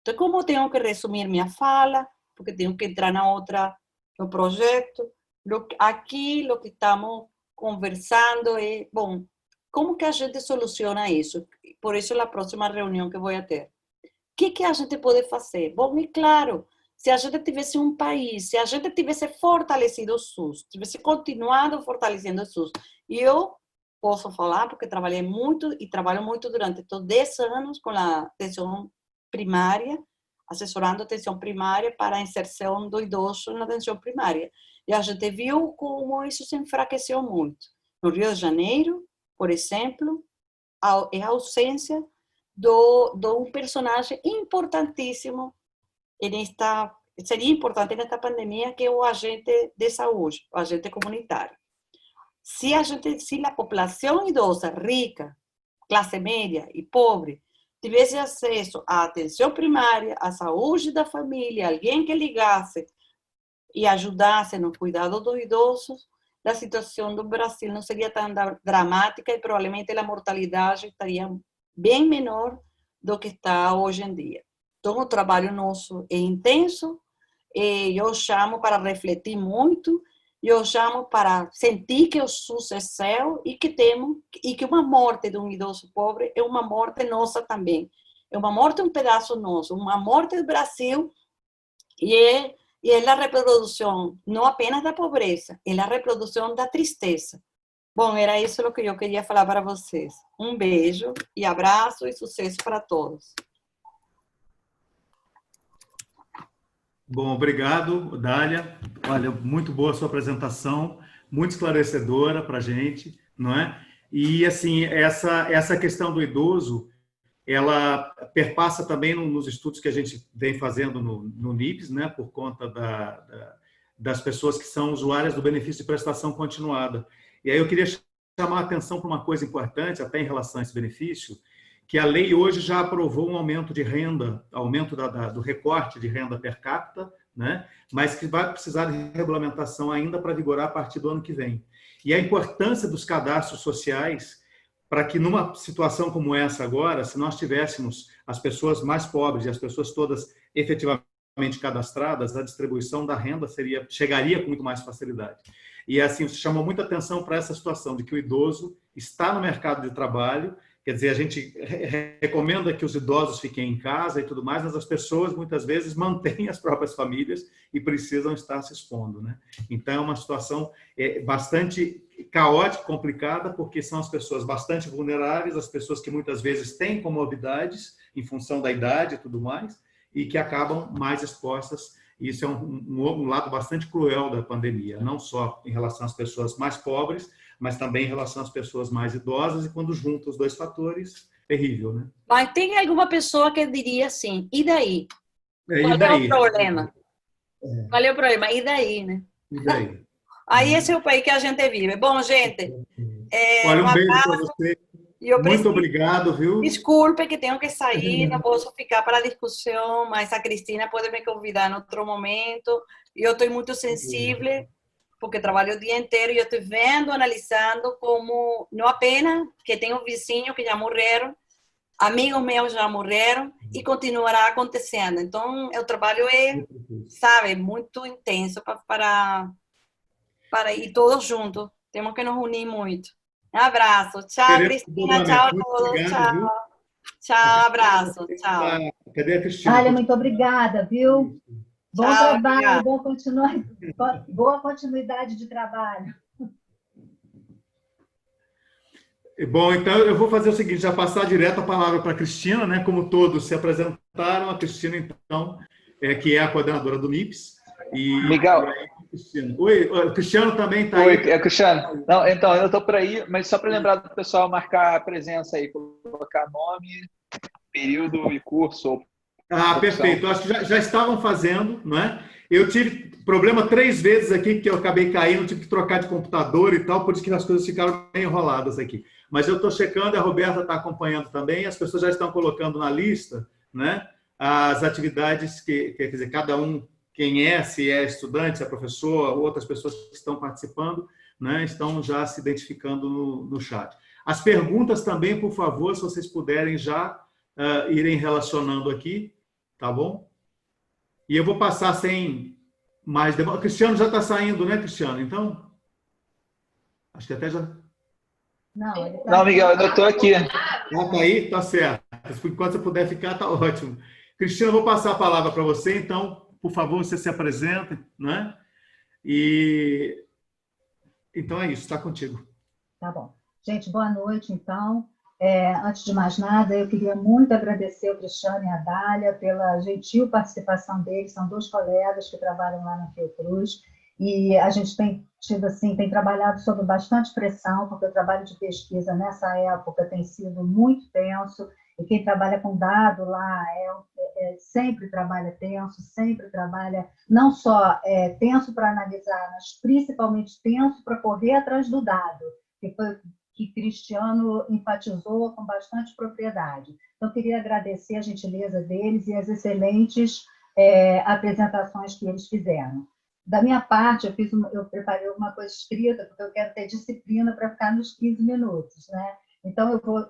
Então, como tenho que resumir minha fala, porque tenho que entrar no projeto, aqui o que estamos conversando é, bom, como que a gente soluciona isso? Por isso, a próxima reunião que vou ter. O que a gente pode fazer? Bom, e claro, se a gente tivesse um país, se a gente tivesse fortalecido o SUS, tivesse continuado fortalecendo o SUS, e eu posso falar porque trabalhei muito e trabalho muito durante todos 10 anos com a atenção primária, assessorando a atenção primária para a inserção do idoso na atenção primária. E a gente viu como isso se enfraqueceu muito. No Rio de Janeiro, por exemplo, é a ausência de um personagem importantíssimo. Seria importante nesta pandemia, que é o agente de saúde, o agente comunitário. Se a população idosa, rica, classe média e pobre, tivesse acesso à atenção primária, à saúde da família, alguém que ligasse e ajudasse no cuidado dos idosos, a situação do Brasil não seria tão dramática e provavelmente a mortalidade estaria bem menor do que está hoje em dia. Então, o trabalho nosso é intenso, eu chamo para refletir muito, eu chamo para sentir que o SUS é seu e que uma morte de um idoso pobre é uma morte nossa também. É uma morte, um pedaço nosso, uma morte do Brasil, e é a reprodução não apenas da pobreza, é a reprodução da tristeza. Bom, era isso o que eu queria falar para vocês. Um beijo e abraço e sucesso para todos. Bom, obrigado, Dália. Olha, muito boa a sua apresentação, muito esclarecedora para a gente, não é? E, assim, essa questão do idoso, ela perpassa também nos estudos que a gente vem fazendo no NIPS, né, por conta das pessoas que são usuárias do benefício de prestação continuada. E aí eu queria chamar a atenção para uma coisa importante, até em relação a esse benefício, que a lei hoje já aprovou um aumento de renda, aumento do recorte de renda per capita, né, mas que vai precisar de regulamentação ainda para vigorar a partir do ano que vem. E a importância dos cadastros sociais para que numa situação como essa agora, se nós tivéssemos as pessoas mais pobres e as pessoas todas efetivamente cadastradas, a distribuição da renda chegaria com muito mais facilidade. E assim, chamou muita atenção para essa situação de que o idoso está no mercado de trabalho, quer dizer, a gente recomenda que os idosos fiquem em casa e tudo mais, mas as pessoas muitas vezes mantêm as próprias famílias e precisam estar se expondo, né? Então é uma situação bastante caótica, complicada, porque são as pessoas bastante vulneráveis, as pessoas que muitas vezes têm comorbidades em função da idade e tudo mais, e que acabam mais expostas. Isso é um lado bastante cruel da pandemia, não só em relação às pessoas mais pobres, mas também em relação às pessoas mais idosas, e quando junta os dois fatores, terrível, né? Mas tem alguma pessoa que diria assim, e daí? E daí? Qual é o problema? Qual é o problema? E daí, né? E daí? Aí esse é o país que a gente vive. Bom, gente... Olha, um beijo para você. Muito obrigado, viu? Desculpe que tenho que sair, não posso ficar para a discussão, mas a Cristina pode me convidar em outro momento. Eu estou muito sensível, porque trabalho o dia inteiro e eu estou vendo, analisando como, não apenas que tenho vizinhos que já morreram, amigos meus já morreram e continuará acontecendo. Então, o trabalho é, sabe, muito intenso para ir todos juntos. Temos que nos unir muito. Um abraço. Tchau, Cristina. Tchau a todos. Tchau. Tchau, abraço. Tchau. Cadê a Cristina? Olha, muito obrigada, viu? Bom Tchau, trabalho, boa continuidade de trabalho. Bom, então eu vou fazer o seguinte, já passar direto a palavra para a Cristina, né? Como todos se apresentaram, a Cristina, então, que é a coordenadora do NIPS. E Miguel. Oi, o Cristiano também está aí. Oi, é Cristiano. Não, então, eu estou por aí, mas só para lembrar do pessoal marcar a presença aí, colocar nome, período e curso. Perfeito. Acho que já estavam fazendo, não é? Eu tive problema 3 vezes aqui, que eu acabei caindo, tive que trocar de computador e tal, por isso que as coisas ficaram bem enroladas aqui. Mas eu estou checando, a Roberta está acompanhando também, as pessoas já estão colocando na lista, né? as atividades quer dizer, cada um, quem é, se é estudante, se é professor, outras pessoas que estão participando, né, estão já se identificando no chat. As perguntas também, por favor, se vocês puderem já irem relacionando aqui, tá bom? E eu vou passar sem mais demora. Cristiano já está saindo, né, Cristiano? Então, acho que até já... Não, ele tá... Não, Miguel, eu estou aqui. Ah, tá aí? Tá certo. Enquanto você puder ficar, tá ótimo. Cristiano, eu vou passar a palavra para você, então, por favor, você se apresenta, né? E então é isso, está contigo. Tá bom. Gente, boa noite, então. Antes de mais nada, eu queria muito agradecer ao Cristiano e à Dália pela gentil participação deles. São dois colegas que trabalham lá na Fiocruz e a gente tem tido, assim, tem trabalhado sob bastante pressão, porque o trabalho de pesquisa nessa época tem sido muito tenso e quem trabalha com dado lá sempre trabalha tenso, sempre trabalha não só tenso para analisar, mas principalmente tenso para correr atrás do dado, que foi que Cristiano enfatizou com bastante propriedade. Então, queria agradecer a gentileza deles e as excelentes apresentações que eles fizeram. Da minha parte, eu preparei alguma coisa escrita, porque eu quero ter disciplina para ficar nos 15 minutos, né? Então, eu vou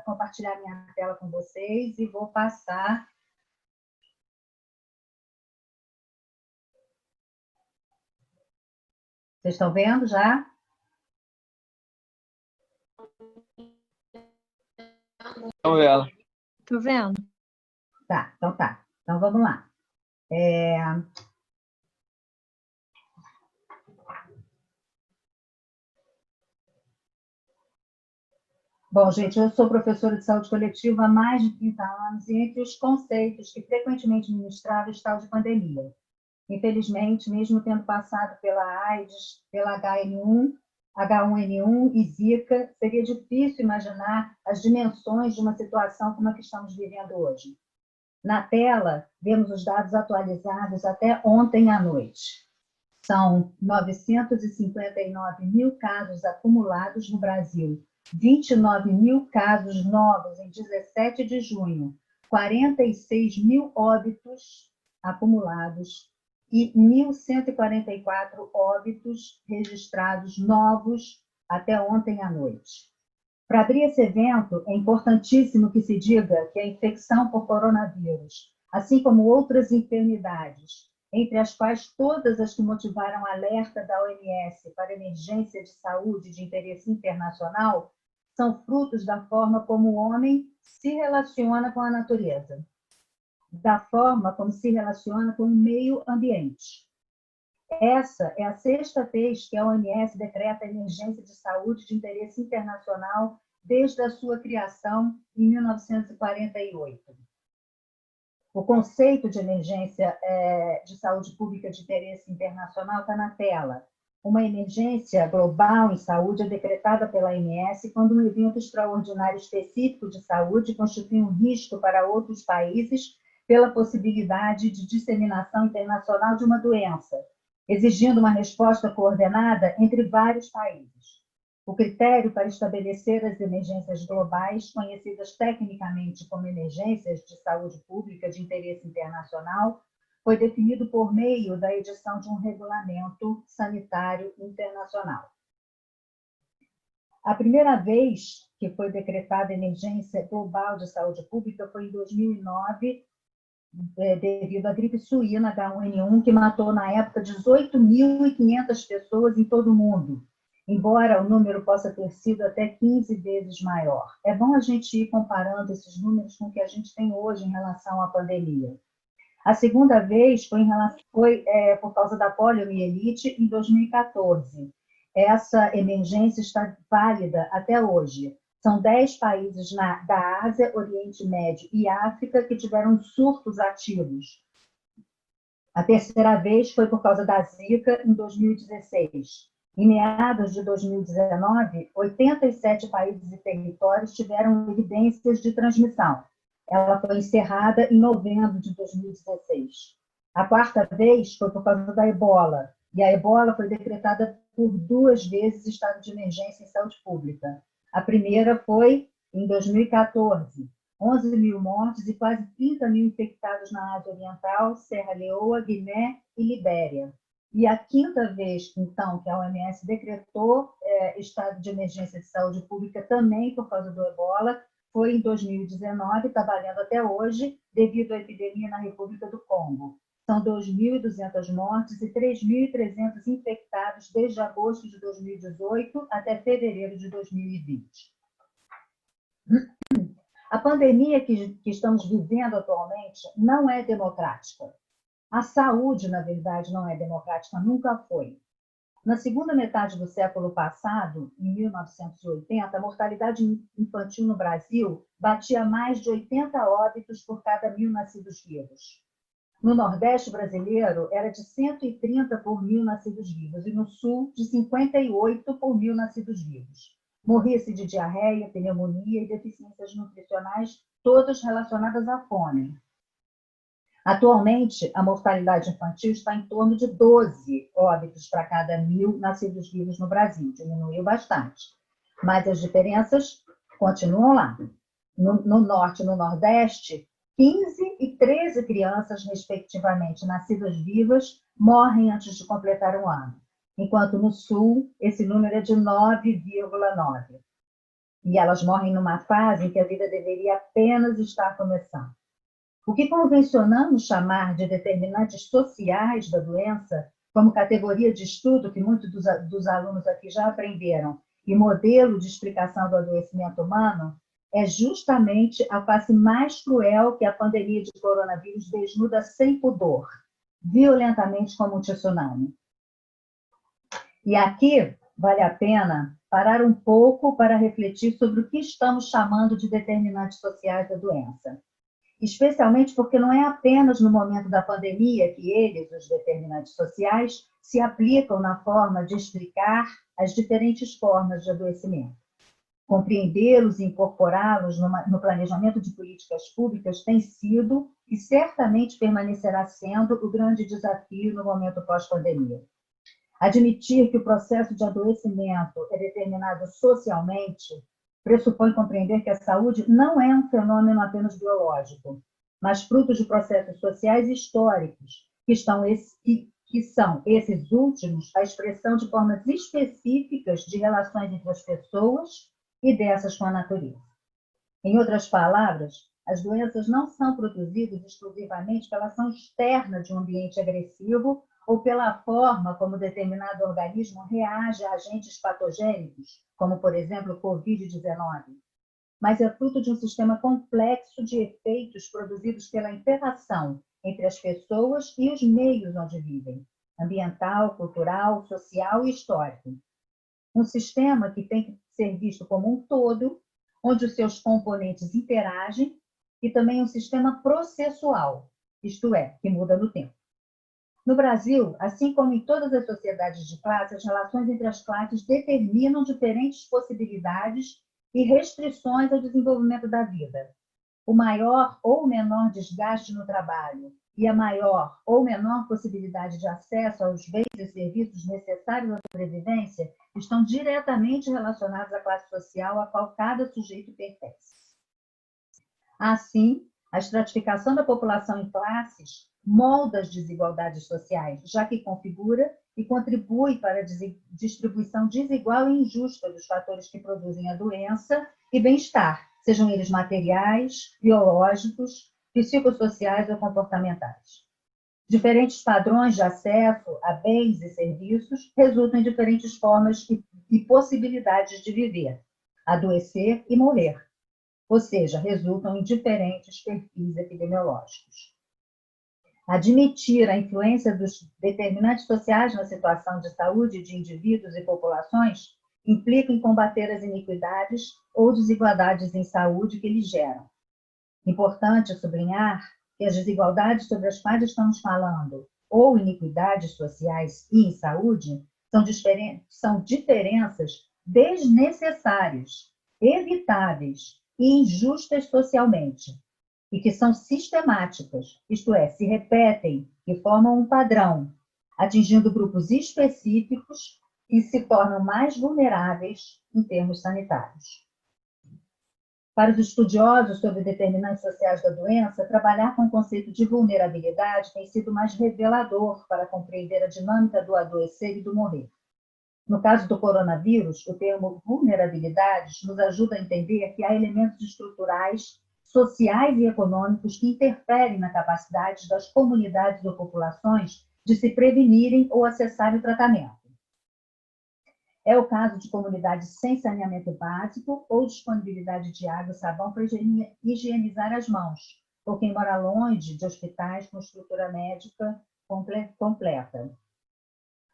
compartilhar minha tela com vocês e vou passar... Vocês estão vendo já? Estou vendo. Tô vendo. Tá, então tá. Então, vamos lá. Bom, gente, eu sou professora de saúde coletiva há mais de 30 anos e entre os conceitos que frequentemente ministrava está o de pandemia. Infelizmente, mesmo tendo passado pela AIDS, pela H1N1 e Zika, seria difícil imaginar as dimensões de uma situação como a que estamos vivendo hoje. Na tela, vemos os dados atualizados até ontem à noite. São 959 mil casos acumulados no Brasil, 29 mil casos novos em 17 de junho, 46 mil óbitos acumulados e 1.144 óbitos registrados novos até ontem à noite. Para abrir esse evento, é importantíssimo que se diga que a infecção por coronavírus, assim como outras enfermidades, entre as quais todas as que motivaram alerta da OMS para emergência de saúde de interesse internacional, são frutos da forma como o homem se relaciona com a natureza, da forma como se relaciona com o meio ambiente. Essa é a sexta vez que a OMS decreta a emergência de saúde de interesse internacional desde a sua criação em 1948. O conceito de emergência de saúde pública de interesse internacional está na tela. Uma emergência global em saúde é decretada pela OMS quando um evento extraordinário específico de saúde constitui um risco para outros países pela possibilidade de disseminação internacional de uma doença, exigindo uma resposta coordenada entre vários países. O critério para estabelecer as emergências globais, conhecidas tecnicamente como emergências de saúde pública de interesse internacional, foi definido por meio da edição de um regulamento sanitário internacional. A primeira vez que foi decretada emergência global de saúde pública foi em 2009, devido à gripe suína H1N1, que matou, na época, 18.500 pessoas em todo o mundo, embora o número possa ter sido até 15 vezes maior. É bom a gente ir comparando esses números com o que a gente tem hoje em relação à pandemia. A segunda vez foi por causa da poliomielite, em 2014. Essa emergência está válida até hoje. São 10 países da Ásia, Oriente Médio e África que tiveram surtos ativos. A terceira vez foi por causa da Zika, em 2016. Em meados de 2019, 87 países e territórios tiveram evidências de transmissão. Ela foi encerrada em novembro de 2016. A quarta vez foi por causa da ebola, e a ebola foi decretada por 2 vezes estado de emergência em saúde pública. A primeira foi em 2014, 11 mil mortes e quase 30 mil infectados na Ásia Oriental, Serra Leoa, Guiné e Libéria. E a quinta vez, então, que a OMS decretou estado de emergência de saúde pública também por causa do ebola, foi em 2019, está valendo até hoje, devido à epidemia na República do Congo. São 2.200 mortes e 3.300 infectados desde agosto de 2018 até fevereiro de 2020. A pandemia que estamos vivendo atualmente não é democrática. A saúde, na verdade, não é democrática, nunca foi. Na segunda metade do século passado, em 1980, a mortalidade infantil no Brasil batia mais de 80 óbitos por cada 1.000 nascidos vivos. No Nordeste brasileiro, era de 130 por 1.000 nascidos vivos, e no Sul, de 58 por 1.000 nascidos vivos. Morria-se de diarreia, pneumonia e deficiências nutricionais, todas relacionadas à fome. Atualmente, a mortalidade infantil está em torno de 12 óbitos para cada 1.000 nascidos vivos no Brasil, diminuiu bastante. Mas as diferenças continuam lá. No Norte e no Nordeste, 15 e 13 crianças, respectivamente, nascidas vivas, morrem antes de completar um ano, enquanto no Sul, esse número é de 9,9. E elas morrem numa fase em que a vida deveria apenas estar começando. O que convencionamos chamar de determinantes sociais da doença, como categoria de estudo que muitos dos alunos aqui já aprenderam, e modelo de explicação do adoecimento humano, é justamente a face mais cruel que a pandemia de coronavírus desnuda sem pudor, violentamente como um tsunami. E aqui vale a pena parar um pouco para refletir sobre o que estamos chamando de determinantes sociais da doença. Especialmente porque não é apenas no momento da pandemia que eles, os determinantes sociais, se aplicam na forma de explicar as diferentes formas de adoecimento. Compreendê-los e incorporá-los no planejamento de políticas públicas tem sido e certamente permanecerá sendo o grande desafio no momento pós-pandemia. Admitir que o processo de adoecimento é determinado socialmente pressupõe compreender que a saúde não é um fenômeno apenas biológico, mas fruto de processos sociais históricos, que são esses últimos a expressão de formas específicas de relações entre as pessoas e dessas com a natureza. Em outras palavras, as doenças não são produzidas exclusivamente pela ação externa de um ambiente agressivo ou pela forma como determinado organismo reage a agentes patogênicos, como, por exemplo, o Covid-19, mas é fruto de um sistema complexo de efeitos produzidos pela interação entre as pessoas e os meios onde vivem, ambiental, cultural, social e histórico. Um sistema que tem que ser visto como um todo, onde os seus componentes interagem, e também um sistema processual, isto é, que muda no tempo. No Brasil, assim como em todas as sociedades de classe, as relações entre as classes determinam diferentes possibilidades e restrições ao desenvolvimento da vida. O maior ou menor desgaste no trabalho e a maior ou menor possibilidade de acesso aos bens e serviços necessários à sobrevivência estão diretamente relacionados à classe social a qual cada sujeito pertence. Assim, a estratificação da população em classes molda as desigualdades sociais, já que configura e contribui para a distribuição desigual e injusta dos fatores que produzem a doença e bem-estar, sejam eles materiais, biológicos, psicossociais ou comportamentais. Diferentes padrões de acesso a bens e serviços resultam em diferentes formas e possibilidades de viver, adoecer e morrer, ou seja, resultam em diferentes perfis epidemiológicos. Admitir a influência dos determinantes sociais na situação de saúde de indivíduos e populações implica em combater as iniquidades ou desigualdades em saúde que eles geram. Importante sublinhar que as desigualdades sobre as quais estamos falando, ou iniquidades sociais e em saúde, são diferenças desnecessárias, evitáveis e injustas socialmente, e que são sistemáticas, isto é, se repetem e formam um padrão, atingindo grupos específicos e se tornam mais vulneráveis em termos sanitários. Para os estudiosos sobre determinantes sociais da doença, trabalhar com o conceito de vulnerabilidade tem sido mais revelador para compreender a dinâmica do adoecer e do morrer. No caso do coronavírus, o termo vulnerabilidades nos ajuda a entender que há elementos estruturais, sociais e econômicos que interferem na capacidade das comunidades ou populações de se prevenirem ou acessarem o tratamento. É o caso de comunidades sem saneamento básico ou disponibilidade de água e sabão para higienizar as mãos, ou quem mora longe de hospitais com estrutura médica completa.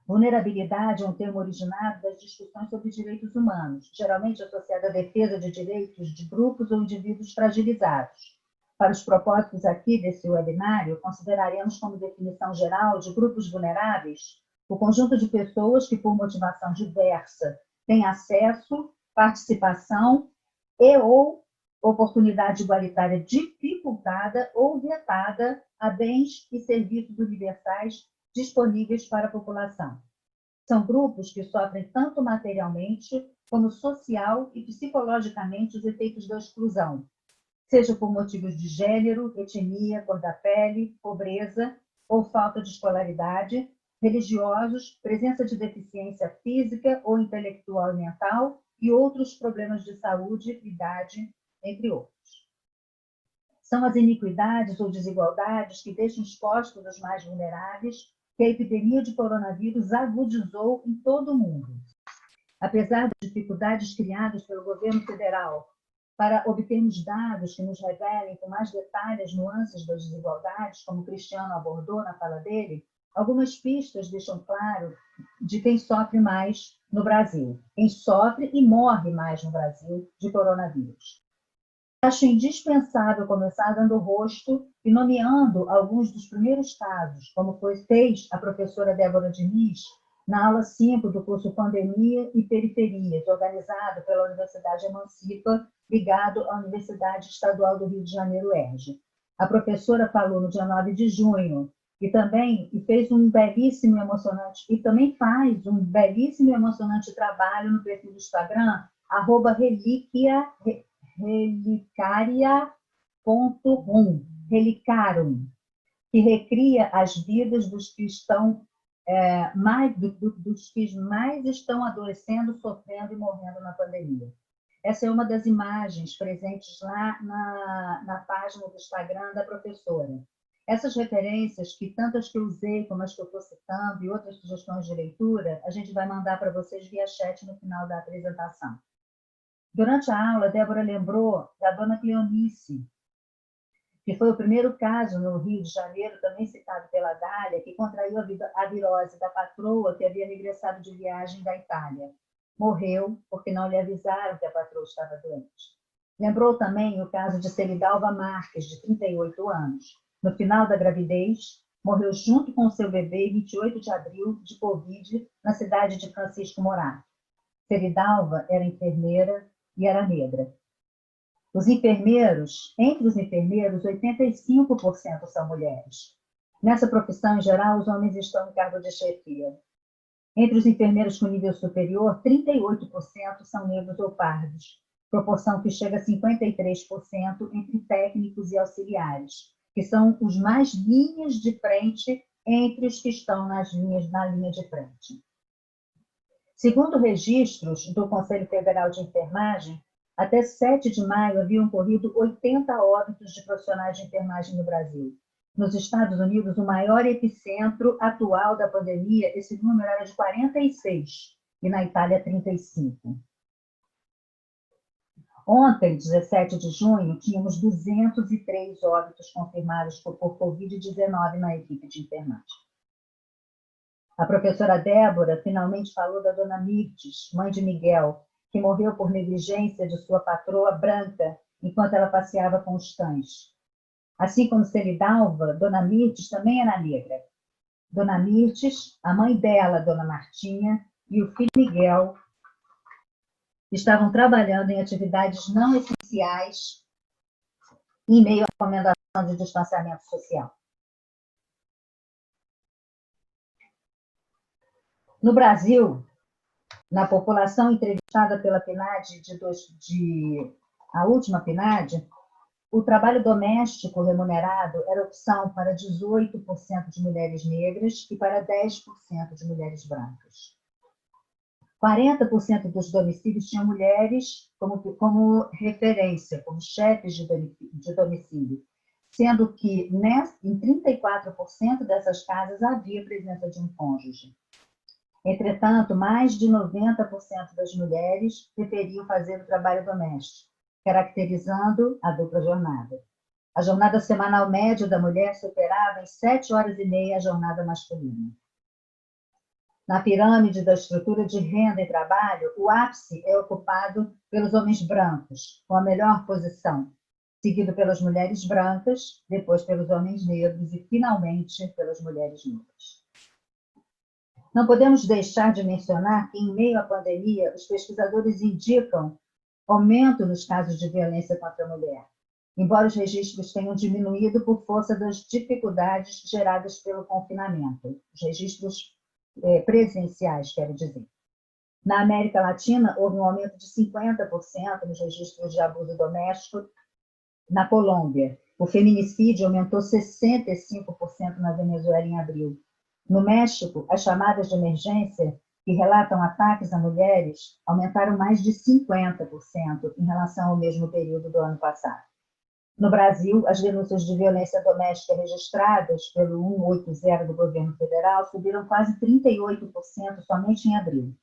Vulnerabilidade é um termo originado das discussões sobre direitos humanos, geralmente associado à defesa de direitos de grupos ou indivíduos fragilizados. Para os propósitos aqui desse webinário, consideraremos como definição geral de grupos vulneráveis o conjunto de pessoas que, por motivação diversa, têm acesso, participação e ou oportunidade igualitária dificultada ou vetada a bens e serviços universais disponíveis para a população. São grupos que sofrem tanto materialmente como social e psicologicamente os efeitos da exclusão, seja por motivos de gênero, etnia, cor da pele, pobreza ou falta de escolaridade, religiosos, presença de deficiência física ou intelectual e mental e outros problemas de saúde, idade, entre outros. São as iniquidades ou desigualdades que deixam expostos os mais vulneráveis que a epidemia de coronavírus agudizou em todo o mundo. Apesar das dificuldades criadas pelo governo federal para obtermos dados que nos revelem com mais detalhe as nuances das desigualdades, como o Cristiano abordou na fala dele, algumas pistas deixam claro de quem sofre mais no Brasil, quem sofre e morre mais no Brasil de coronavírus. Acho indispensável começar dando rosto e nomeando alguns dos primeiros casos, como fez a professora Débora Diniz na aula 5 do curso Pandemia e Periferias, organizado pela Universidade Emancipa, ligado à Universidade Estadual do Rio de Janeiro, UERJ. A professora falou no dia 9 de junho e fez um belíssimo e emocionante, e também faz um belíssimo e emocionante trabalho no perfil do Instagram, @relicaria.rum, que recria as vidas dos que estão dos que mais estão adoecendo, sofrendo e morrendo na pandemia. Essa é uma das imagens presentes lá na página do Instagram da professora. Essas referências, que tanto as que eu usei como as que eu estou citando e outras sugestões de leitura, a gente vai mandar para vocês via chat no final da apresentação. Durante a aula, Débora lembrou da dona Cleonice, que foi o primeiro caso no Rio de Janeiro, também citado pela Dália, que contraiu a virose da patroa que havia regressado de viagem da Itália. Morreu porque não lhe avisaram que a patroa estava doente. Lembrou também o caso de Celidalva Marques, de 38 anos. No final da gravidez, morreu junto com seu bebê em 28 de abril de Covid, na cidade de Francisco Morato. Celidalva era enfermeira e era negra. Entre os enfermeiros, 85% são mulheres. Nessa profissão, em geral, os homens estão em cargo de chefia. Entre os enfermeiros com nível superior, 38% são negros ou pardos, proporção que chega a 53% entre técnicos e auxiliares, que são os mais linhas de frente entre os que estão na linha de frente. Segundo registros do Conselho Federal de Enfermagem, até 7 de maio haviam ocorrido 80 óbitos de profissionais de enfermagem no Brasil. Nos Estados Unidos, o maior epicentro atual da pandemia, esse número era de 46, e na Itália, 35. Ontem, 17 de junho, tínhamos 203 óbitos confirmados por Covid-19 na equipe de enfermagem. A professora Débora finalmente falou da dona Mirtes, mãe de Miguel, que morreu por negligência de sua patroa branca enquanto ela passeava com os cães. Assim como Celidalva, dona Mirtes também era negra. Dona Mirtes, a mãe dela, dona Martinha, e o filho Miguel estavam trabalhando em atividades não essenciais em meio à recomendação de distanciamento social. No Brasil, na população entrevistada pela PNAD a última PNAD, o trabalho doméstico remunerado era opção para 18% de mulheres negras e para 10% de mulheres brancas. 40% dos domicílios tinham mulheres como referência, como chefes de domicílio, sendo que em 34% dessas casas havia presença de um cônjuge. Entretanto, mais de 90% das mulheres preferiam fazer o trabalho doméstico, caracterizando a dupla jornada. A jornada semanal média da mulher superava em 7 horas e meia a jornada masculina. Na pirâmide da estrutura de renda e trabalho, o ápice é ocupado pelos homens brancos, com a melhor posição, seguido pelas mulheres brancas, depois pelos homens negros e, finalmente, pelas mulheres negras. Não podemos deixar de mencionar que, em meio à pandemia, os pesquisadores indicam aumento nos casos de violência contra a mulher, embora os registros tenham diminuído por força das dificuldades geradas pelo confinamento, os registros presenciais, quero dizer. Na América Latina, houve um aumento de 50% nos registros de abuso doméstico. Na Colômbia, o feminicídio aumentou 65% na Venezuela em abril. No México, as chamadas de emergência, que relatam ataques a mulheres, aumentaram mais de 50% em relação ao mesmo período do ano passado. No Brasil, as denúncias de violência doméstica registradas pelo 180 do governo federal subiram quase 38% somente em abril.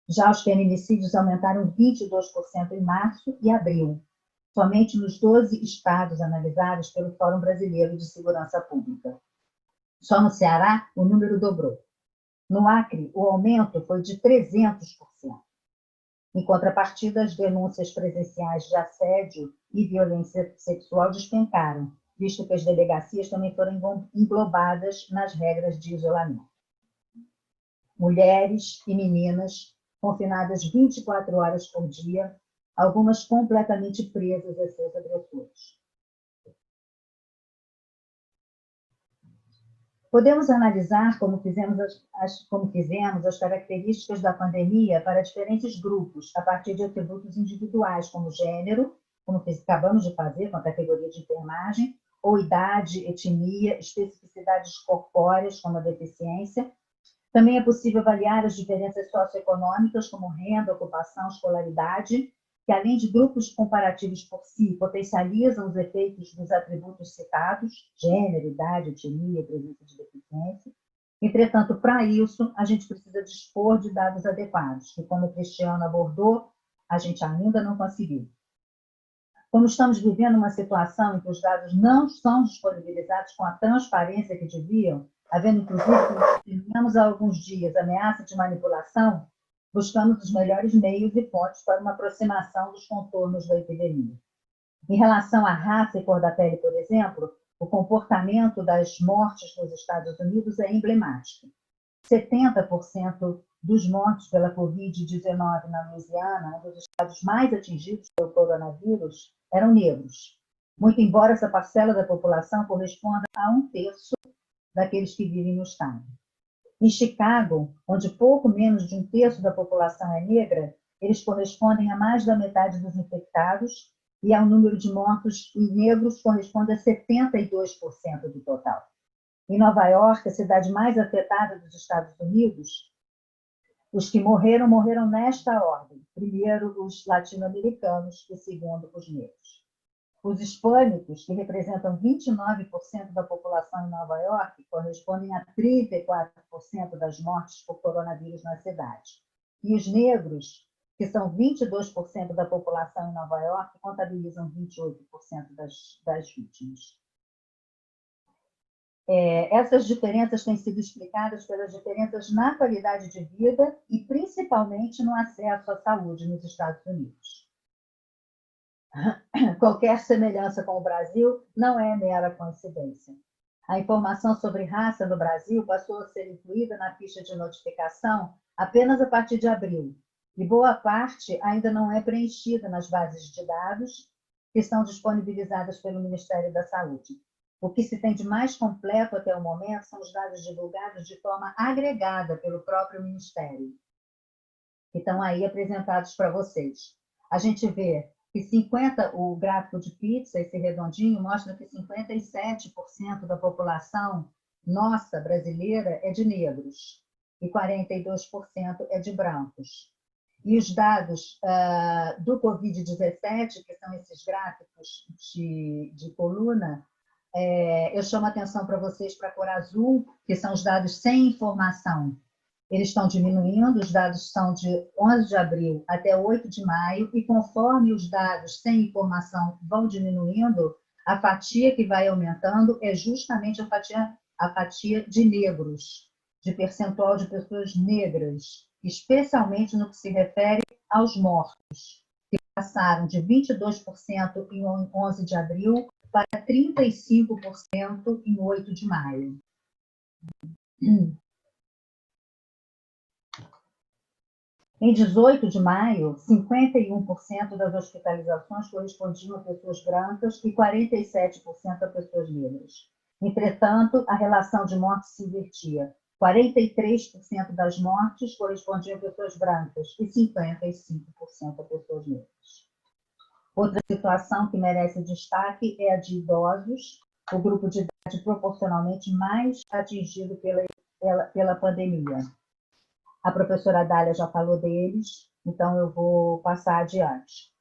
Já os feminicídios aumentaram 22% em março e abril, somente nos 12 estados analisados pelo Fórum Brasileiro de Segurança Pública. Só no Ceará, o número dobrou. No Acre, o aumento foi de 300%. Em contrapartida, as denúncias presenciais de assédio e violência sexual despencaram, visto que as delegacias também foram englobadas nas regras de isolamento. Mulheres e meninas confinadas 24 horas por dia, algumas completamente presas a seus agressores. Podemos analisar como fizemos as características da pandemia para diferentes grupos, a partir de atributos individuais, como gênero, como acabamos de fazer com a categoria de enfermagem, ou idade, etnia, especificidades corpóreas, como a deficiência. Também é possível avaliar as diferenças socioeconômicas, como renda, ocupação, escolaridade, que, além de grupos comparativos por si, potencializam os efeitos dos atributos citados, gênero, idade, etnia, presença de deficiência. Entretanto, para isso, a gente precisa dispor de dados adequados, que, como o Cristiano abordou, a gente ainda não conseguiu. Como estamos vivendo uma situação em que os dados não são disponibilizados com a transparência que deviam, havendo, inclusive, como tivemos há alguns dias, ameaça de manipulação, buscamos os melhores meios e fontes para uma aproximação dos contornos da epidemia. Em relação à raça e cor da pele, por exemplo, o comportamento das mortes nos Estados Unidos é emblemático. 70% dos mortos pela Covid-19 na Louisiana, um dos estados mais atingidos pelo coronavírus, eram negros, muito embora essa parcela da população corresponda a 1/3 daqueles que vivem no estado. Em Chicago, onde pouco menos de 1/3 da população é negra, eles correspondem a mais da metade dos infectados e ao número de mortos negros corresponde a 72% do total. Em Nova York, a cidade mais afetada dos Estados Unidos, os que morreram nesta ordem. Primeiro, os latino-americanos e segundo, os negros. Os hispânicos, que representam 29% da população em Nova York, correspondem a 34% das mortes por coronavírus na cidade. E os negros, que são 22% da população em Nova York, contabilizam 28% das vítimas. Essas diferenças têm sido explicadas pelas diferenças na qualidade de vida e, principalmente, no acesso à saúde nos Estados Unidos. Qualquer semelhança com o Brasil não é mera coincidência. A informação sobre raça no Brasil passou a ser incluída na ficha de notificação apenas a partir de abril, e boa parte ainda não é preenchida nas bases de dados que são disponibilizadas pelo Ministério da Saúde. O que se tem de mais completo até o momento são os dados divulgados de forma agregada pelo próprio Ministério, que estão aí apresentados para vocês. A gente vê que o gráfico de pizza, esse redondinho, mostra que 57% da população nossa brasileira é de negros e 42% é de brancos. E os dados do Covid-17, que são esses gráficos de coluna, eu chamo a atenção para vocês para a cor azul, que são os dados sem informação. Eles estão diminuindo, os dados são de 11 de abril até 8 de maio, e conforme os dados sem informação vão diminuindo, a fatia que vai aumentando é justamente a fatia de negros, de percentual de pessoas negras, especialmente no que se refere aos mortos, que passaram de 22% em 11 de abril para 35% em 8 de maio. Em 18 de maio, 51% das hospitalizações correspondiam a pessoas brancas e 47% a pessoas negras. Entretanto, a relação de mortes se invertia. 43% das mortes correspondiam a pessoas brancas e 55% a pessoas negras. Outra situação que merece destaque é a de idosos, o grupo de idade proporcionalmente mais atingido pela pandemia. A professora Dália já falou deles, então eu vou passar adiante.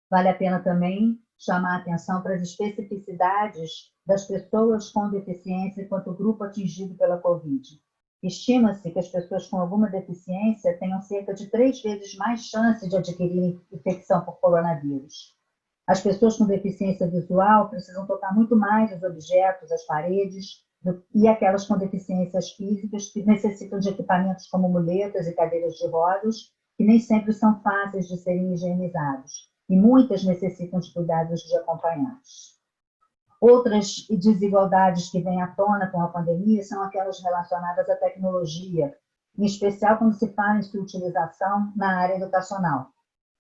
Vale a pena também chamar a atenção para as especificidades das pessoas com deficiência enquanto grupo atingido pela Covid. Estima-se que as pessoas com alguma deficiência tenham cerca de 3 vezes mais chance de adquirir infecção por coronavírus. As pessoas com deficiência visual precisam tocar muito mais os objetos, as paredes, e aquelas com deficiências físicas que necessitam de equipamentos como muletas e cadeiras de rodas, que nem sempre são fáceis de serem higienizados, e muitas necessitam de cuidados de acompanhantes. Outras desigualdades que vêm à tona com a pandemia são aquelas relacionadas à tecnologia, em especial quando se fala em sua utilização na área educacional.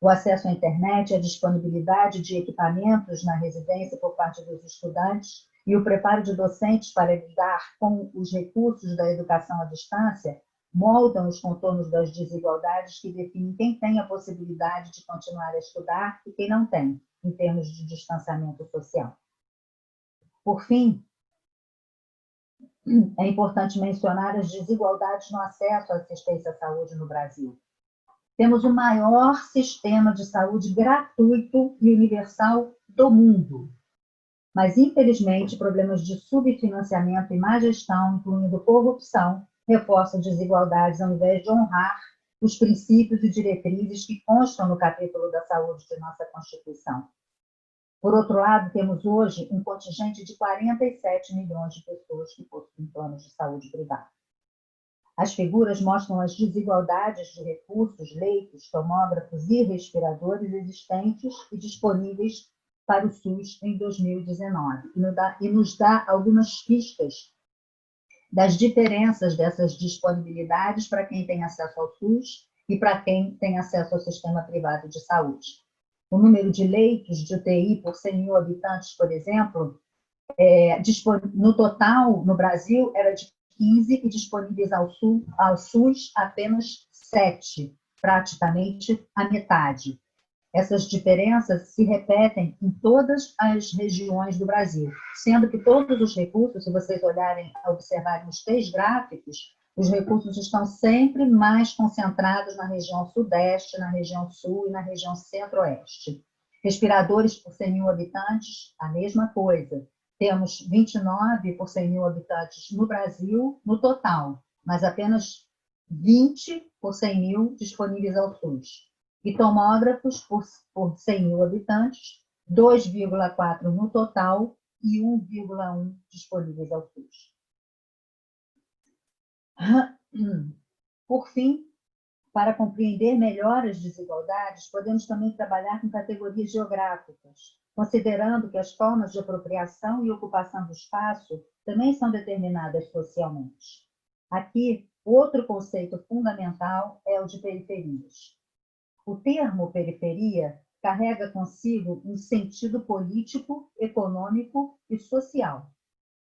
O acesso à internet, a disponibilidade de equipamentos na residência por parte dos estudantes e o preparo de docentes para lidar com os recursos da educação à distância moldam os contornos das desigualdades que definem quem tem a possibilidade de continuar a estudar e quem não tem, em termos de distanciamento social. Por fim, é importante mencionar as desigualdades no acesso à assistência à saúde no Brasil. Temos o maior sistema de saúde gratuito e universal do mundo. Mas, infelizmente, problemas de subfinanciamento e má gestão, incluindo corrupção, reforçam desigualdades ao invés de honrar os princípios e diretrizes que constam no capítulo da saúde de nossa Constituição. Por outro lado, temos hoje um contingente de 47 milhões de pessoas que possuem planos de saúde privado. As figuras mostram as desigualdades de recursos, leitos, tomógrafos e respiradores existentes e disponíveis para o SUS em 2019, e nos dá algumas pistas das diferenças dessas disponibilidades para quem tem acesso ao SUS e para quem tem acesso ao sistema privado de saúde. O número de leitos de UTI por 100 mil habitantes, por exemplo, no total, no Brasil, era de 15 e disponíveis ao SUS apenas 7, praticamente a metade. Essas diferenças se repetem em todas as regiões do Brasil, sendo que todos os recursos, se vocês observarem os 3 gráficos, os recursos estão sempre mais concentrados na região sudeste, na região sul e na região centro-oeste. Respiradores por 100 mil habitantes, a mesma coisa. Temos 29 por 100 mil habitantes no Brasil, no total, mas apenas 20 por 100 mil disponíveis ao SUS. E tomógrafos por 100 mil habitantes, 2,4 no total e 1,1 disponíveis ao SUS. Por fim, para compreender melhor as desigualdades, podemos também trabalhar com categorias geográficas, considerando que as formas de apropriação e ocupação do espaço também são determinadas socialmente. Aqui, outro conceito fundamental é o de periferias. O termo periferia carrega consigo um sentido político, econômico e social.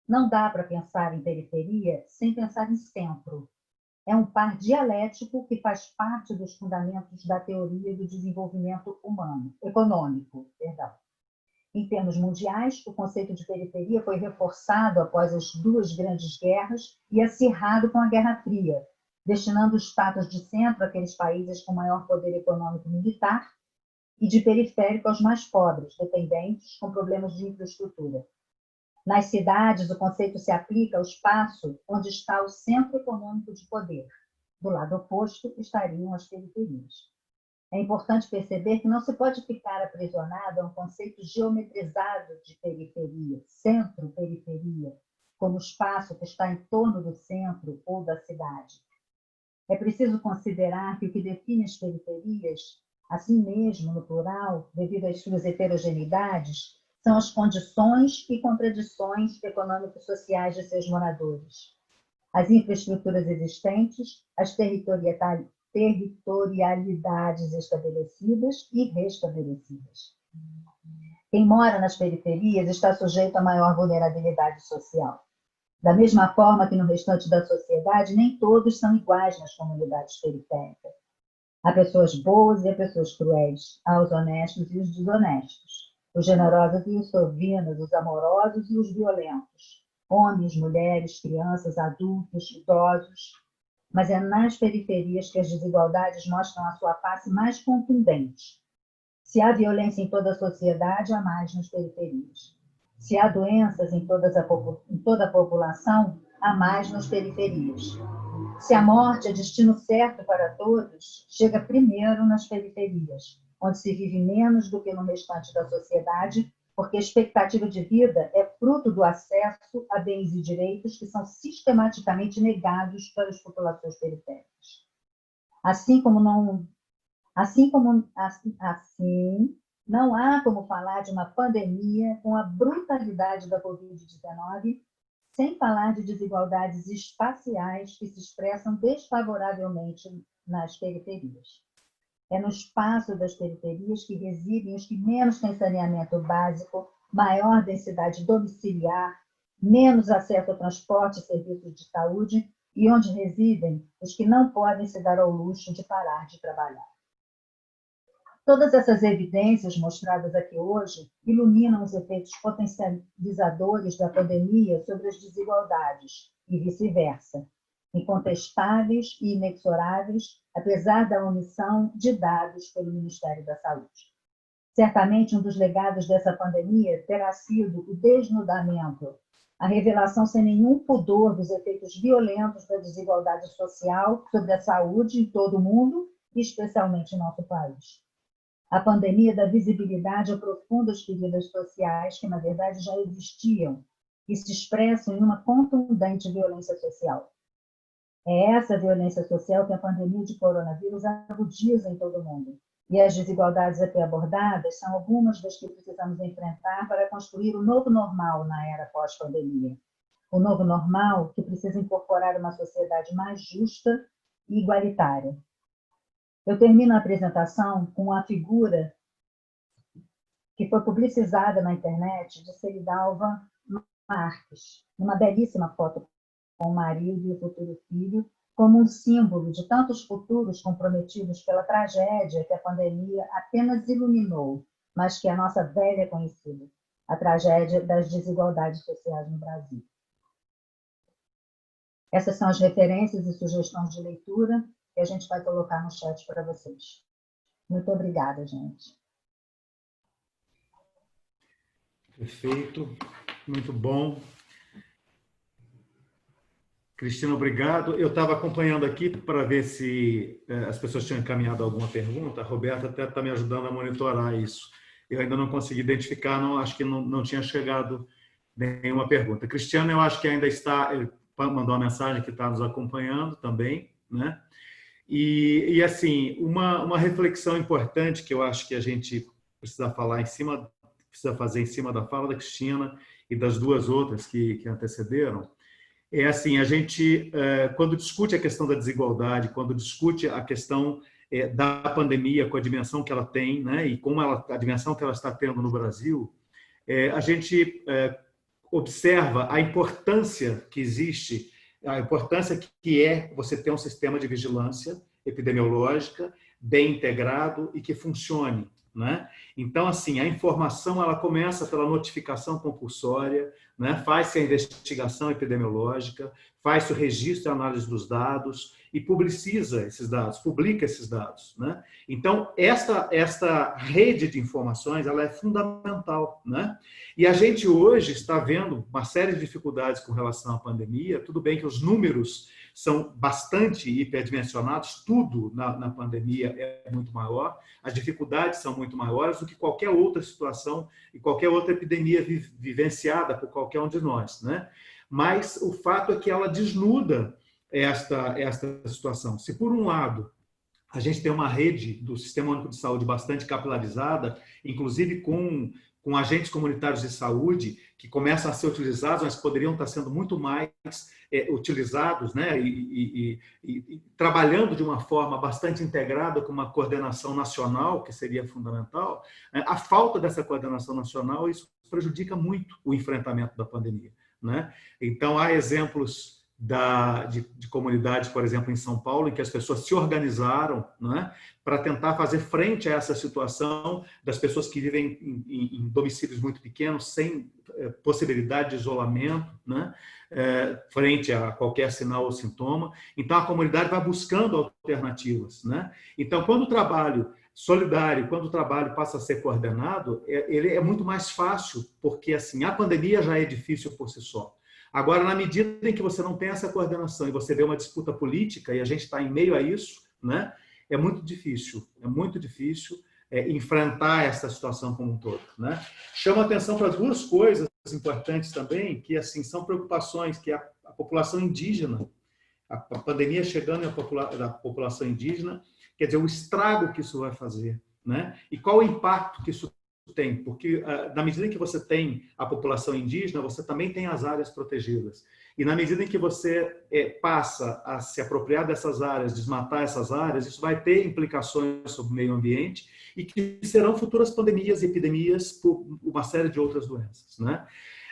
Não dá para pensar em periferia sem pensar em centro. É um par dialético que faz parte dos fundamentos da teoria do desenvolvimento econômico. Em termos mundiais, o conceito de periferia foi reforçado após as duas grandes guerras e acirrado com a Guerra Fria, destinando o status de centro àqueles países com maior poder econômico militar e de periférico aos mais pobres, dependentes, com problemas de infraestrutura. Nas cidades, o conceito se aplica ao espaço onde está o centro econômico de poder. Do lado oposto estariam as periferias. É importante perceber que não se pode ficar aprisionado a um conceito geometrizado de periferia, centro-periferia, como espaço que está em torno do centro ou da cidade. É preciso considerar que o que define as periferias, assim mesmo no plural, devido às suas heterogeneidades, são as condições e contradições econômico-sociais de seus moradores. As infraestruturas existentes, as territorialidades estabelecidas e restabelecidas. Quem mora nas periferias está sujeito a maior vulnerabilidade social. Da mesma forma que no restante da sociedade, nem todos são iguais nas comunidades periféricas. Há pessoas boas e há pessoas cruéis, há os honestos e os desonestos, os generosos e os sovinos, os amorosos e os violentos, homens, mulheres, crianças, adultos, idosos. Mas é nas periferias que as desigualdades mostram a sua face mais contundente. Se há violência em toda a sociedade, há mais nas periferias. Se há doenças em toda a população, há mais nas periferias. Se a morte é destino certo para todos, chega primeiro nas periferias, onde se vive menos do que no restante da sociedade, porque a expectativa de vida é fruto do acesso a bens e direitos que são sistematicamente negados para as populações periféricas. Assim, não há como falar de uma pandemia com a brutalidade da Covid-19 sem falar de desigualdades espaciais que se expressam desfavoravelmente nas periferias. É no espaço das periferias que residem os que menos têm saneamento básico, maior densidade domiciliar, menos acesso ao transporte e serviços de saúde e onde residem os que não podem se dar ao luxo de parar de trabalhar. Todas essas evidências mostradas aqui hoje iluminam os efeitos potencializadores da pandemia sobre as desigualdades e vice-versa, incontestáveis e inexoráveis, apesar da omissão de dados pelo Ministério da Saúde. Certamente, um dos legados dessa pandemia terá sido o desnudamento, a revelação sem nenhum pudor dos efeitos violentos da desigualdade social sobre a saúde em todo o mundo, e especialmente em nosso país. A pandemia dá visibilidade a profundas feridas sociais que, na verdade, já existiam e se expressam em uma contundente violência social. É essa violência social que a pandemia de coronavírus agudiza em todo o mundo. E as desigualdades aqui abordadas são algumas das que precisamos enfrentar para construir o novo normal na era pós-pandemia. O novo normal que precisa incorporar uma sociedade mais justa e igualitária. Eu termino a apresentação com a figura que foi publicizada na internet de Ceridalva Marques, numa belíssima foto com o marido e o futuro filho, como um símbolo de tantos futuros comprometidos pela tragédia que a pandemia apenas iluminou, mas que é a nossa velha conhecida, a tragédia das desigualdades sociais no Brasil. Essas são as referências e sugestões de leitura que a gente vai colocar no chat para vocês. Muito obrigada, gente. Perfeito, muito bom. Cristina, obrigado. Eu estava acompanhando aqui para ver se as pessoas tinham encaminhado alguma pergunta. A Roberta até está me ajudando a monitorar isso. Eu ainda não consegui identificar, acho que não tinha chegado nenhuma pergunta. Cristiano, eu acho que ainda está, ele mandou uma mensagem que está nos acompanhando também, né? E assim, uma reflexão importante que eu acho que a gente precisa fazer em cima da fala da Cristina e das duas outras que antecederam, é assim, a gente, quando discute a questão da desigualdade, quando discute a questão da pandemia com a dimensão que ela tem, né, e com a dimensão que ela está tendo no Brasil, a gente observa a importância que existe a importância que é você ter um sistema de vigilância epidemiológica bem integrado e que funcione, né? Então, assim, a informação ela começa pela notificação compulsória, né? Faz-se a investigação epidemiológica, faz-se o registro e análise dos dados e publiciza esses dados, publica esses dados, né? Então, esta rede de informações ela é fundamental, né? E a gente hoje está vendo uma série de dificuldades com relação à pandemia. Tudo bem que os números são bastante hiperdimensionados, tudo na pandemia é muito maior, as dificuldades são muito maiores do que qualquer outra situação e qualquer outra epidemia vivenciada por qualquer um de nós, né? Mas o fato é que ela desnuda esta situação. Se, por um lado, a gente tem uma rede do Sistema Único de Saúde bastante capilarizada, inclusive com agentes comunitários de saúde que começam a ser utilizados, mas poderiam estar sendo muito mais utilizados, né? E trabalhando de uma forma bastante integrada com uma coordenação nacional, que seria fundamental. A falta dessa coordenação nacional, isso prejudica muito o enfrentamento da pandemia, né? Então, há exemplos de comunidades, por exemplo, em São Paulo, em que as pessoas se organizaram, né, para tentar fazer frente a essa situação das pessoas que vivem em domicílios muito pequenos, sem possibilidade de isolamento, né, frente a qualquer sinal ou sintoma. Então, a comunidade vai buscando alternativas, né? Então, quando o trabalho solidário, quando o trabalho passa a ser coordenado, ele é muito mais fácil, porque assim, a pandemia já é difícil por si só. Agora, na medida em que você não tem essa coordenação e você vê uma disputa política, e a gente está em meio a isso, né, é muito difícil enfrentar essa situação como um todo, né? Chama atenção para duas coisas importantes também, que assim são preocupações, que a população indígena, a pandemia chegando na população indígena, quer dizer, o estrago que isso vai fazer, né? E qual o impacto que isso tem, porque na medida em que você tem a população indígena, você também tem as áreas protegidas. E na medida em que você passa a se apropriar dessas áreas, desmatar essas áreas, isso vai ter implicações sobre o meio ambiente e que serão futuras pandemias e epidemias por uma série de outras doenças, né?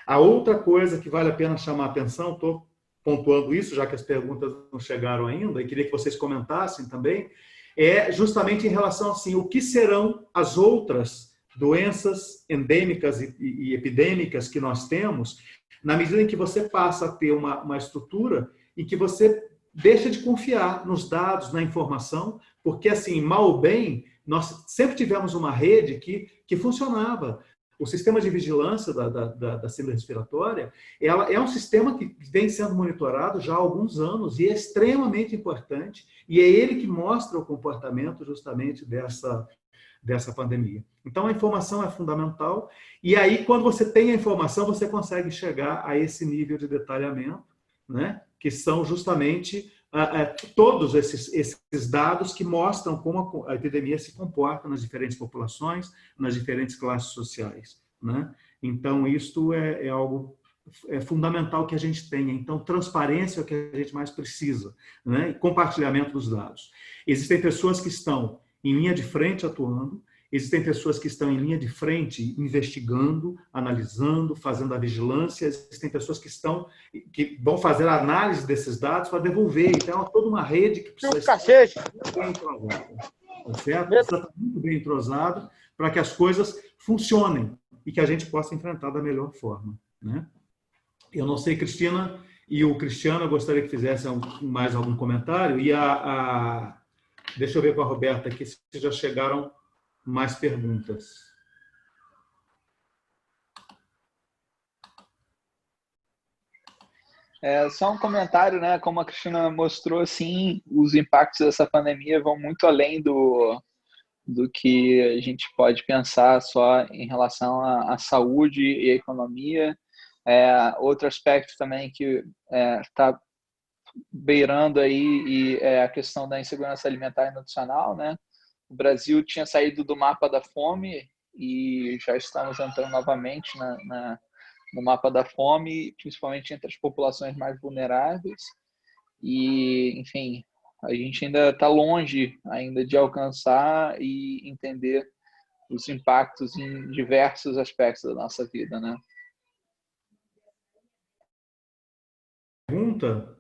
A outra coisa que vale a pena chamar a atenção, estou pontuando isso, já que as perguntas não chegaram ainda, e queria que vocês comentassem também, é justamente em relação assim, o que serão as outras doenças endêmicas e epidêmicas que nós temos, na medida em que você passa a ter uma estrutura em que você deixa de confiar nos dados, na informação, porque, assim, mal ou bem, nós sempre tivemos uma rede que funcionava. O sistema de vigilância da síndrome respiratória, ela é um sistema que vem sendo monitorado já há alguns anos e é extremamente importante, e é ele que mostra o comportamento justamente dessa pandemia. Então, a informação é fundamental, e aí, quando você tem a informação, você consegue chegar a esse nível de detalhamento, né? Que são justamente todos esses dados que mostram como a epidemia se comporta nas diferentes populações, nas diferentes classes sociais, né? Então, isto é algo fundamental que a gente tenha. Então, transparência é o que a gente mais precisa, né? E compartilhamento dos dados. Existem pessoas que estão em linha de frente atuando, existem pessoas que estão em linha de frente investigando, analisando, fazendo a vigilância, existem pessoas que vão fazer a análise desses dados para devolver. Então, é toda uma rede que precisa estar muito bem entrosada, tá certo? Precisa estar muito bem entrosado para que as coisas funcionem e que a gente possa enfrentar da melhor forma, né? Eu não sei, Cristina e o Cristiano, eu gostaria que fizessem mais algum comentário. E deixa eu ver com a Roberta aqui se já chegaram mais perguntas. Só um comentário, né? Como a Cristina mostrou, assim, os impactos dessa pandemia vão muito além do que a gente pode pensar só em relação à saúde e à economia. Outro aspecto também que está beirando aí e é a questão da insegurança alimentar e nutricional, né? O Brasil tinha saído do mapa da fome e já estamos entrando novamente no mapa da fome, principalmente entre as populações mais vulneráveis. E, enfim, a gente ainda está longe ainda de alcançar e entender os impactos em diversos aspectos da nossa vida, né? Pergunta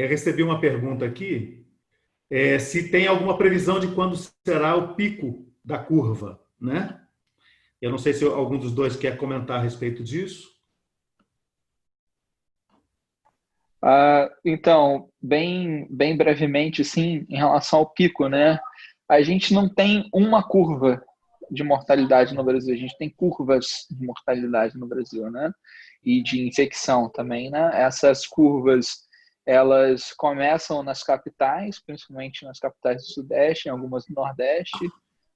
recebi uma pergunta aqui, se tem alguma previsão de quando será o pico da curva, né? Eu não sei se algum dos dois quer comentar a respeito disso. Então, bem brevemente, sim, em relação ao pico, né? A gente não tem uma curva de mortalidade no Brasil, a gente tem curvas de mortalidade no Brasil, né? E de infecção também, né? Essas curvas, elas começam nas capitais, principalmente nas capitais do Sudeste, em algumas do Nordeste,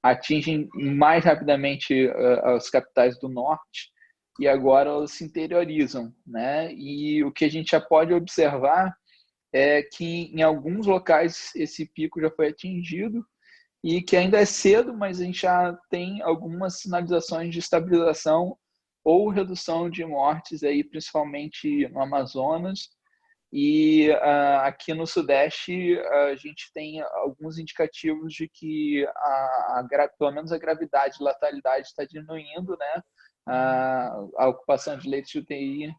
atingem mais rapidamente as capitais do Norte, e agora elas se interiorizam, né? E o que a gente já pode observar é que em alguns locais esse pico já foi atingido e que ainda é cedo, mas a gente já tem algumas sinalizações de estabilização ou redução de mortes aí, principalmente no Amazonas. E aqui no Sudeste a gente tem alguns indicativos de que pelo menos a gravidade e letalidade está diminuindo, né? A ocupação de leitos de UTI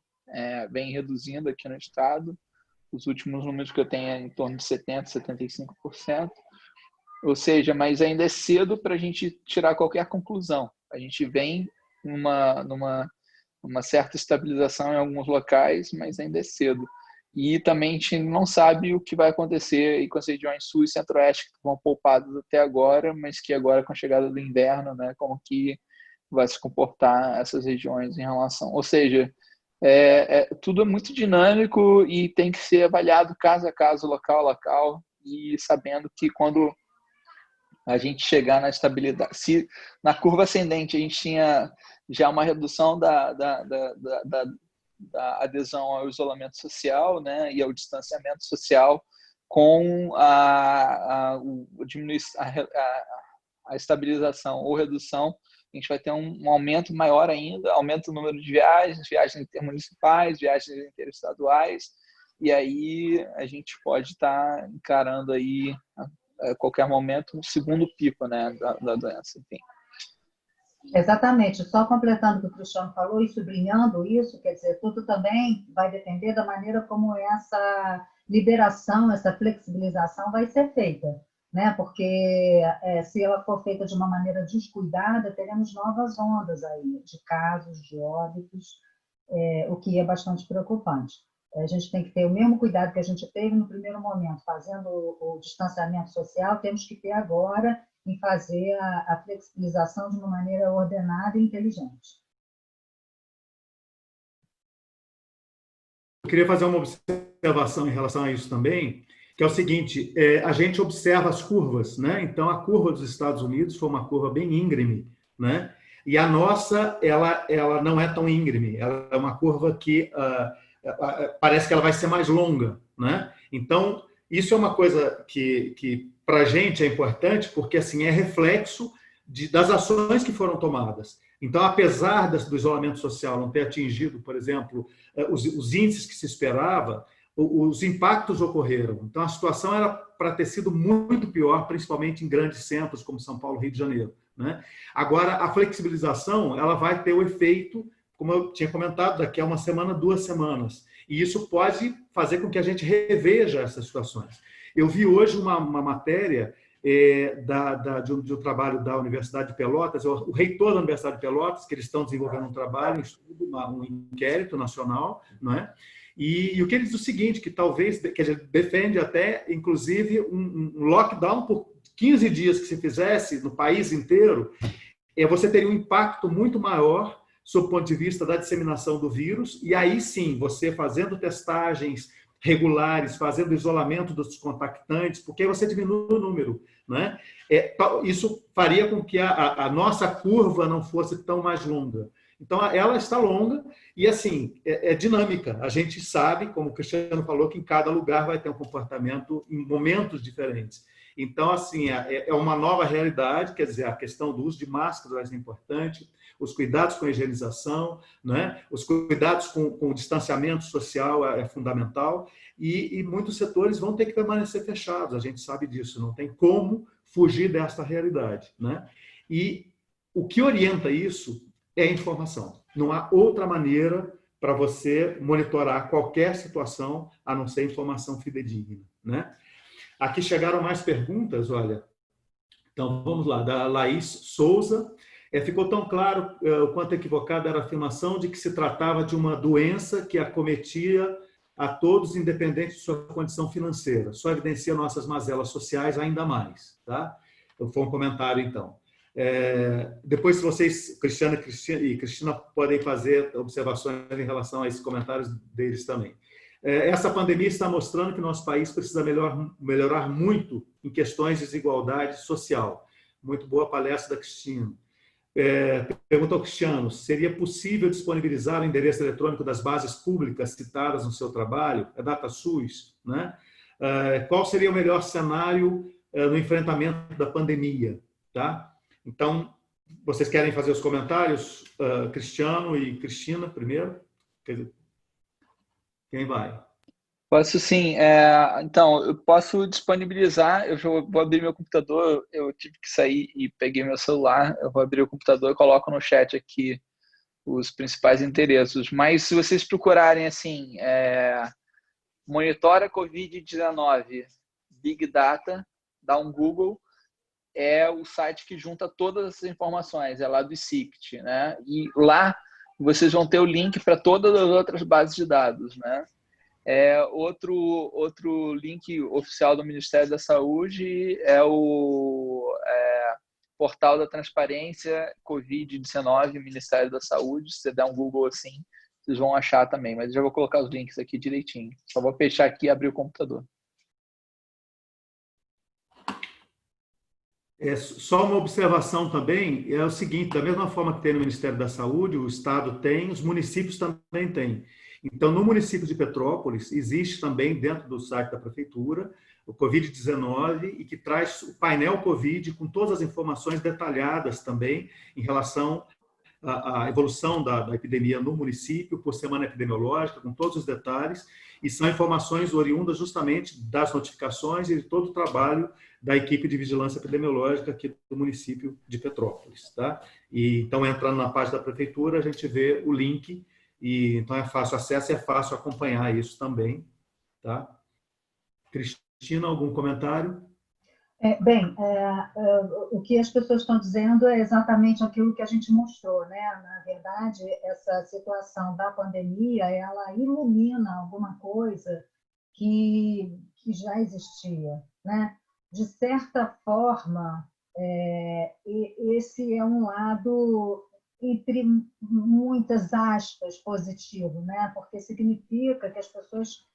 vem reduzindo aqui no estado. Os últimos números que eu tenho é em torno de 70%, 75%. Ou seja, mas ainda é cedo para a gente tirar qualquer conclusão. A gente vem numa certa estabilização em alguns locais, mas ainda é cedo. E também a gente não sabe o que vai acontecer com as regiões sul e centro-oeste que foram poupadas até agora, mas que agora com a chegada do inverno, né, como que vai se comportar essas regiões em relação... Ou seja, tudo é muito dinâmico e tem que ser avaliado caso a caso, local a local, e sabendo que quando a gente chegar na estabilidade... Se na curva ascendente a gente tinha já uma redução da adesão ao isolamento social, né, e ao distanciamento social, com a estabilização ou redução, a gente vai ter um aumento maior ainda, aumenta o número de viagens intermunicipais, viagens interestaduais, e aí a gente pode estar encarando aí a qualquer momento um segundo pico, né, da doença, enfim. Exatamente, só completando o que o Cristiano falou e sublinhando isso, quer dizer, tudo também vai depender da maneira como essa liberação, essa flexibilização vai ser feita, né? Porque se ela for feita de uma maneira descuidada, teremos novas ondas aí de casos, de óbitos, o que é bastante preocupante. A gente tem que ter o mesmo cuidado que a gente teve no primeiro momento, fazendo o distanciamento social, temos que ter agora em fazer a flexibilização de uma maneira ordenada e inteligente. Eu queria fazer uma observação em relação a isso também, que é o seguinte, a gente observa as curvas, né? Então, a curva dos Estados Unidos foi uma curva bem íngreme, né? E a nossa, ela não é tão íngreme, ela é uma curva que parece que ela vai ser mais longa, né? Então, isso é uma coisa que para a gente é importante, porque assim é reflexo das ações que foram tomadas. Então, apesar do isolamento social não ter atingido, por exemplo, os índices que se esperava, os impactos ocorreram. Então, a situação era para ter sido muito pior, principalmente em grandes centros como São Paulo, Rio de Janeiro, né? Agora, a flexibilização ela vai ter o efeito, como eu tinha comentado, daqui a uma semana, 2 semanas. E isso pode fazer com que a gente reveja essas situações. Eu vi hoje uma matéria de um trabalho da Universidade de Pelotas, o reitor da Universidade de Pelotas, que eles estão desenvolvendo um trabalho, um estudo, um inquérito nacional, não é? E o que ele diz é o seguinte, que talvez, que ele defende até, inclusive, um lockdown por 15 dias que se fizesse no país inteiro, você teria um impacto muito maior sob o ponto de vista da disseminação do vírus, e aí sim, você fazendo testagens regulares, fazendo isolamento dos contactantes, porque aí você diminui o número, né? Isso faria com que a nossa curva não fosse tão mais longa. Então, ela está longa e, assim, é dinâmica. A gente sabe, como o Cristiano falou, que em cada lugar vai ter um comportamento em momentos diferentes. Então, assim, é uma nova realidade, quer dizer, a questão do uso de máscaras vai ser importante, os cuidados com a higienização, né? Os cuidados com o distanciamento social é fundamental, e muitos setores vão ter que permanecer fechados, a gente sabe disso, não tem como fugir dessa realidade, né? E o que orienta isso é a informação. Não há outra maneira para você monitorar qualquer situação, a não ser informação fidedigna, né? Aqui chegaram mais perguntas, olha. Então, vamos lá, da Laís Souza. Ficou tão claro o quanto equivocada era a afirmação de que se tratava de uma doença que acometia a todos, independente de sua condição financeira. Só evidencia nossas mazelas sociais ainda mais, tá? Foi um comentário, então. Depois, se vocês, Cristiano e Cristina, podem fazer observações em relação a esses comentários deles também. Essa pandemia está mostrando que nosso país precisa melhorar muito em questões de desigualdade social. Muito boa palestra da Cristina. Pergunta ao Cristiano, seria possível disponibilizar o endereço eletrônico das bases públicas citadas no seu trabalho? É DataSUS, né? Qual seria o melhor cenário no enfrentamento da pandemia? Tá? Então, vocês querem fazer os comentários? Cristiano e Cristina, primeiro? Quem vai? Posso sim. Então, eu posso disponibilizar, eu vou abrir meu computador, eu tive que sair e peguei meu celular, eu vou abrir o computador e coloco no chat aqui os principais endereços. Mas se vocês procurarem assim, Monitora Covid-19 Big Data, dá um Google, é o site que junta todas essas informações, é lá do ICICT, né? E lá vocês vão ter o link para todas as outras bases de dados, né? Outro link oficial do Ministério da Saúde é o portal da transparência Covid-19, Ministério da Saúde. Se você der um Google assim, vocês vão achar também. Mas eu já vou colocar os links aqui direitinho. Só vou fechar aqui e abrir o computador. Só uma observação também, é o seguinte, da mesma forma que tem no Ministério da Saúde, o Estado tem, os municípios também têm. Então, no município de Petrópolis, existe também, dentro do site da Prefeitura, o Covid-19, e que traz o painel Covid com todas as informações detalhadas também em relação à evolução da epidemia no município, por semana epidemiológica, com todos os detalhes, e são informações oriundas justamente das notificações e de todo o trabalho da equipe de vigilância epidemiológica aqui do município de Petrópolis, tá? E então, entrando na página da Prefeitura, a gente vê o link. E, então, é fácil acesso e é fácil acompanhar isso também. Tá? Cristina, algum comentário? O que as pessoas estão dizendo é exatamente aquilo que a gente mostrou, né? Na verdade, essa situação da pandemia, ela ilumina alguma coisa que já existia, né? De certa forma, esse é um lado, entre muitas aspas, positivo, né? Porque significa que as pessoas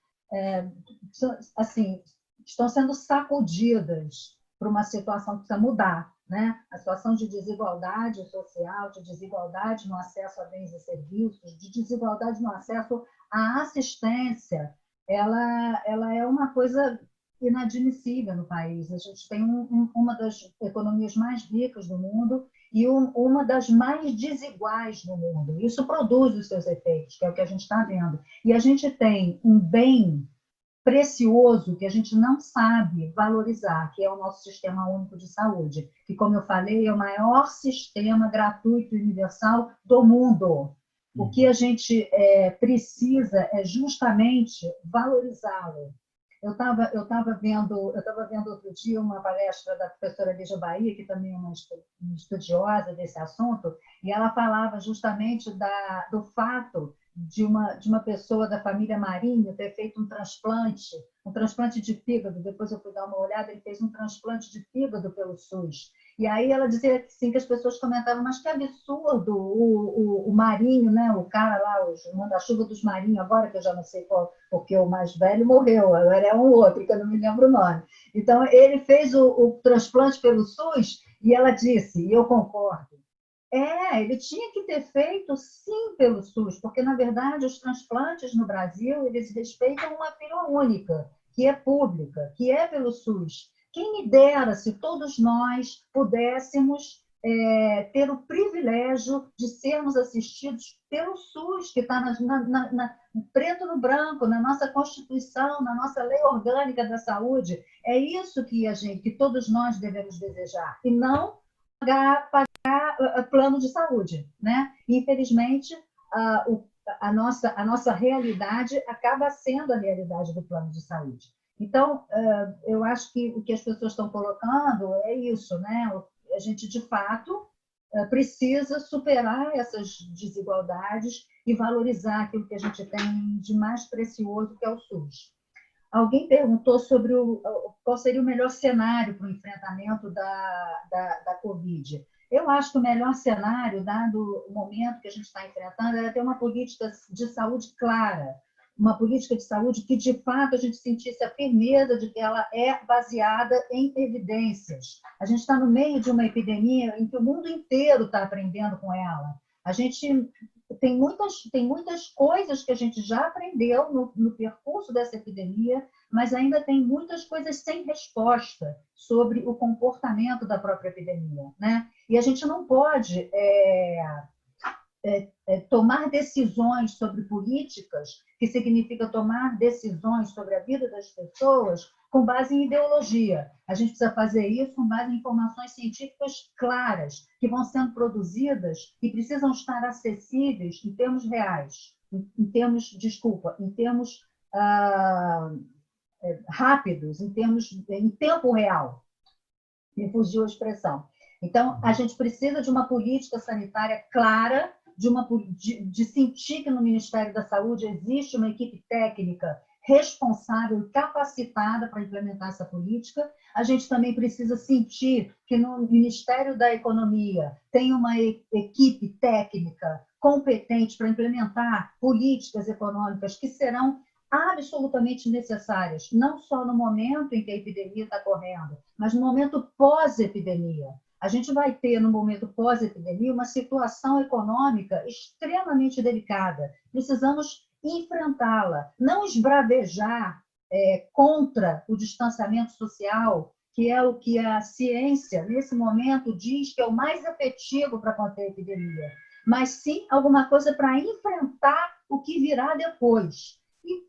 assim, estão sendo sacudidas por uma situação que precisa mudar, né? A situação de desigualdade social, de desigualdade no acesso a bens e serviços, de desigualdade no acesso à assistência, ela é uma coisa inadmissível no país. A gente tem uma das economias mais ricas do mundo e uma das mais desiguais do mundo. Isso produz os seus efeitos, que é o que a gente está vendo. E a gente tem um bem precioso que a gente não sabe valorizar, que é o nosso Sistema Único de Saúde, que, como eu falei, é o maior sistema gratuito e universal do mundo. O que a gente precisa é justamente valorizá-lo. Eu estava vendo outro dia uma palestra da professora Lígia Bahia, que também é uma estudiosa desse assunto, e ela falava justamente do fato de uma pessoa da família Marinho ter feito um transplante de fígado. Depois eu fui dar uma olhada, ele fez um transplante de fígado pelo SUS. E aí ela dizia assim, que as pessoas comentavam, mas que absurdo, o Marinho, né? O cara lá, o manda-chuva dos Marinhos, agora que eu já não sei qual, porque o mais velho morreu, agora é um outro, que eu não me lembro o nome. Então, ele fez o transplante pelo SUS, e ela disse, e eu concordo, ele tinha que ter feito sim pelo SUS, porque, na verdade, os transplantes no Brasil, eles respeitam uma filha única, que é pública, que é pelo SUS. Quem me dera se todos nós pudéssemos ter o privilégio de sermos assistidos pelo SUS, que está preto no branco, na nossa Constituição, na nossa lei orgânica da saúde. É isso que todos nós devemos desejar, e não pagar plano de saúde, né? Infelizmente, a nossa realidade acaba sendo a realidade do plano de saúde. Então, eu acho que o que as pessoas estão colocando é isso, né? A gente, de fato, precisa superar essas desigualdades e valorizar aquilo que a gente tem de mais precioso, que é o SUS. Alguém perguntou sobre qual seria o melhor cenário para o enfrentamento da Covid. Eu acho que o melhor cenário, dado o momento que a gente está enfrentando, é ter uma política de saúde clara, uma política de saúde que, de fato, a gente sentisse a firmeza de que ela é baseada em evidências. A gente está no meio de uma epidemia em que o mundo inteiro está aprendendo com ela. A gente tem muitas coisas que a gente já aprendeu no percurso dessa epidemia, mas ainda tem muitas coisas sem resposta sobre o comportamento da própria epidemia, né? E a gente não pode tomar decisões sobre políticas, que significa tomar decisões sobre a vida das pessoas com base em ideologia. A gente precisa fazer isso com base em informações científicas claras, que vão sendo produzidas e precisam estar acessíveis em termos reais, em termos rápidos, em tempo real. Me fugiu a expressão. Então, a gente precisa de uma política sanitária clara, de sentir que no Ministério da Saúde existe uma equipe técnica responsável e capacitada para implementar essa política. A gente também precisa sentir que no Ministério da Economia tem uma equipe técnica competente para implementar políticas econômicas que serão absolutamente necessárias, não só no momento em que a epidemia está correndo, mas no momento pós-epidemia. A gente vai ter, no momento pós-epidemia, uma situação econômica extremamente delicada. Precisamos enfrentá-la, não esbravejar contra o distanciamento social, que é o que a ciência, nesse momento, diz que é o mais efetivo para conter a epidemia, mas sim alguma coisa para enfrentar o que virá depois.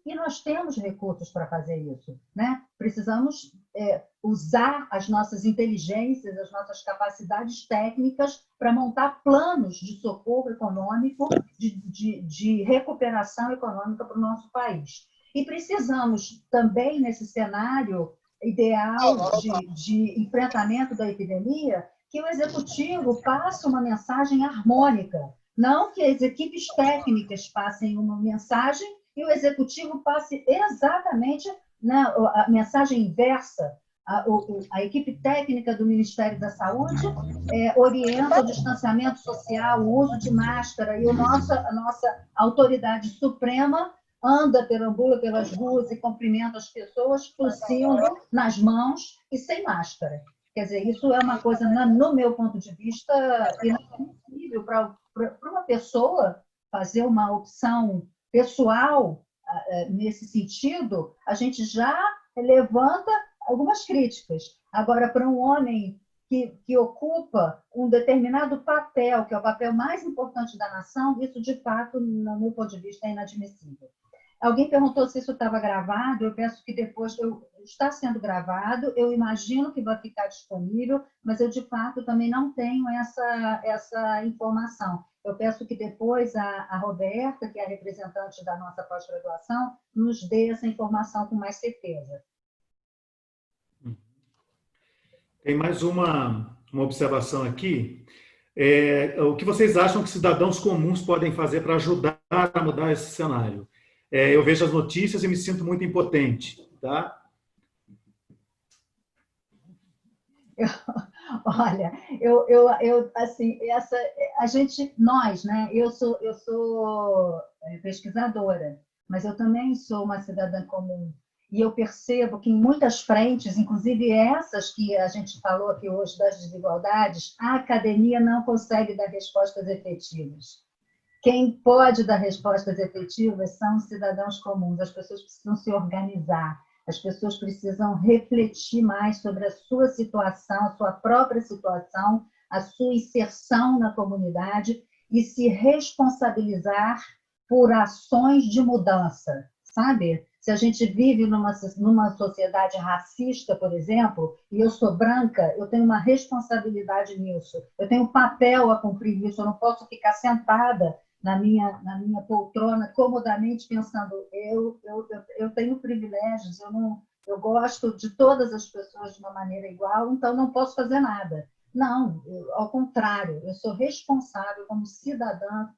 E nós temos recursos para fazer isso, né? Precisamos usar as nossas inteligências, as nossas capacidades técnicas para montar planos de socorro econômico, de recuperação econômica para o nosso país. E precisamos também, nesse cenário ideal de enfrentamento da epidemia, que o executivo passe uma mensagem harmônica, não que as equipes técnicas passem uma mensagem e o executivo passe exatamente a mensagem inversa. A equipe técnica do Ministério da Saúde orienta o distanciamento social, o uso de máscara, e a nossa autoridade suprema perambula pelas ruas e cumprimenta as pessoas tossindo nas mãos e sem máscara. Quer dizer, isso é uma coisa, no meu ponto de vista, inadmissível para uma pessoa fazer uma opção pessoal nesse sentido. A gente já levanta algumas críticas. Agora, para um homem que ocupa um determinado papel, que é o papel mais importante da nação, isso, de fato, no meu ponto de vista, é inadmissível. Alguém perguntou se isso estava gravado. Eu peço que depois... Está sendo gravado, eu imagino que vai ficar disponível, mas eu, de fato, também não tenho essa informação. Eu peço que depois a Roberta, que é a representante da nossa pós-graduação, nos dê essa informação com mais certeza. Tem mais uma observação aqui. O que vocês acham que cidadãos comuns podem fazer para ajudar a mudar esse cenário? Eu vejo as notícias e me sinto muito impotente, tá? Olha, assim, nós, né? Eu sou pesquisadora, mas eu também sou uma cidadã comum. E eu percebo que em muitas frentes, inclusive essas que a gente falou aqui hoje das desigualdades, a academia não consegue dar respostas efetivas. Quem pode dar respostas efetivas são os cidadãos comuns. As pessoas precisam se organizar. As pessoas precisam refletir mais sobre a sua situação, a sua própria situação, a sua inserção na comunidade e se responsabilizar por ações de mudança, sabe? Se a gente vive numa sociedade racista, por exemplo, e eu sou branca, eu tenho uma responsabilidade nisso, eu tenho um papel a cumprir nisso, eu não posso ficar sentada na minha poltrona, comodamente, pensando, eu tenho privilégios, eu gosto de todas as pessoas de uma maneira igual, então não posso fazer nada. Não, ao contrário, eu sou responsável como cidadã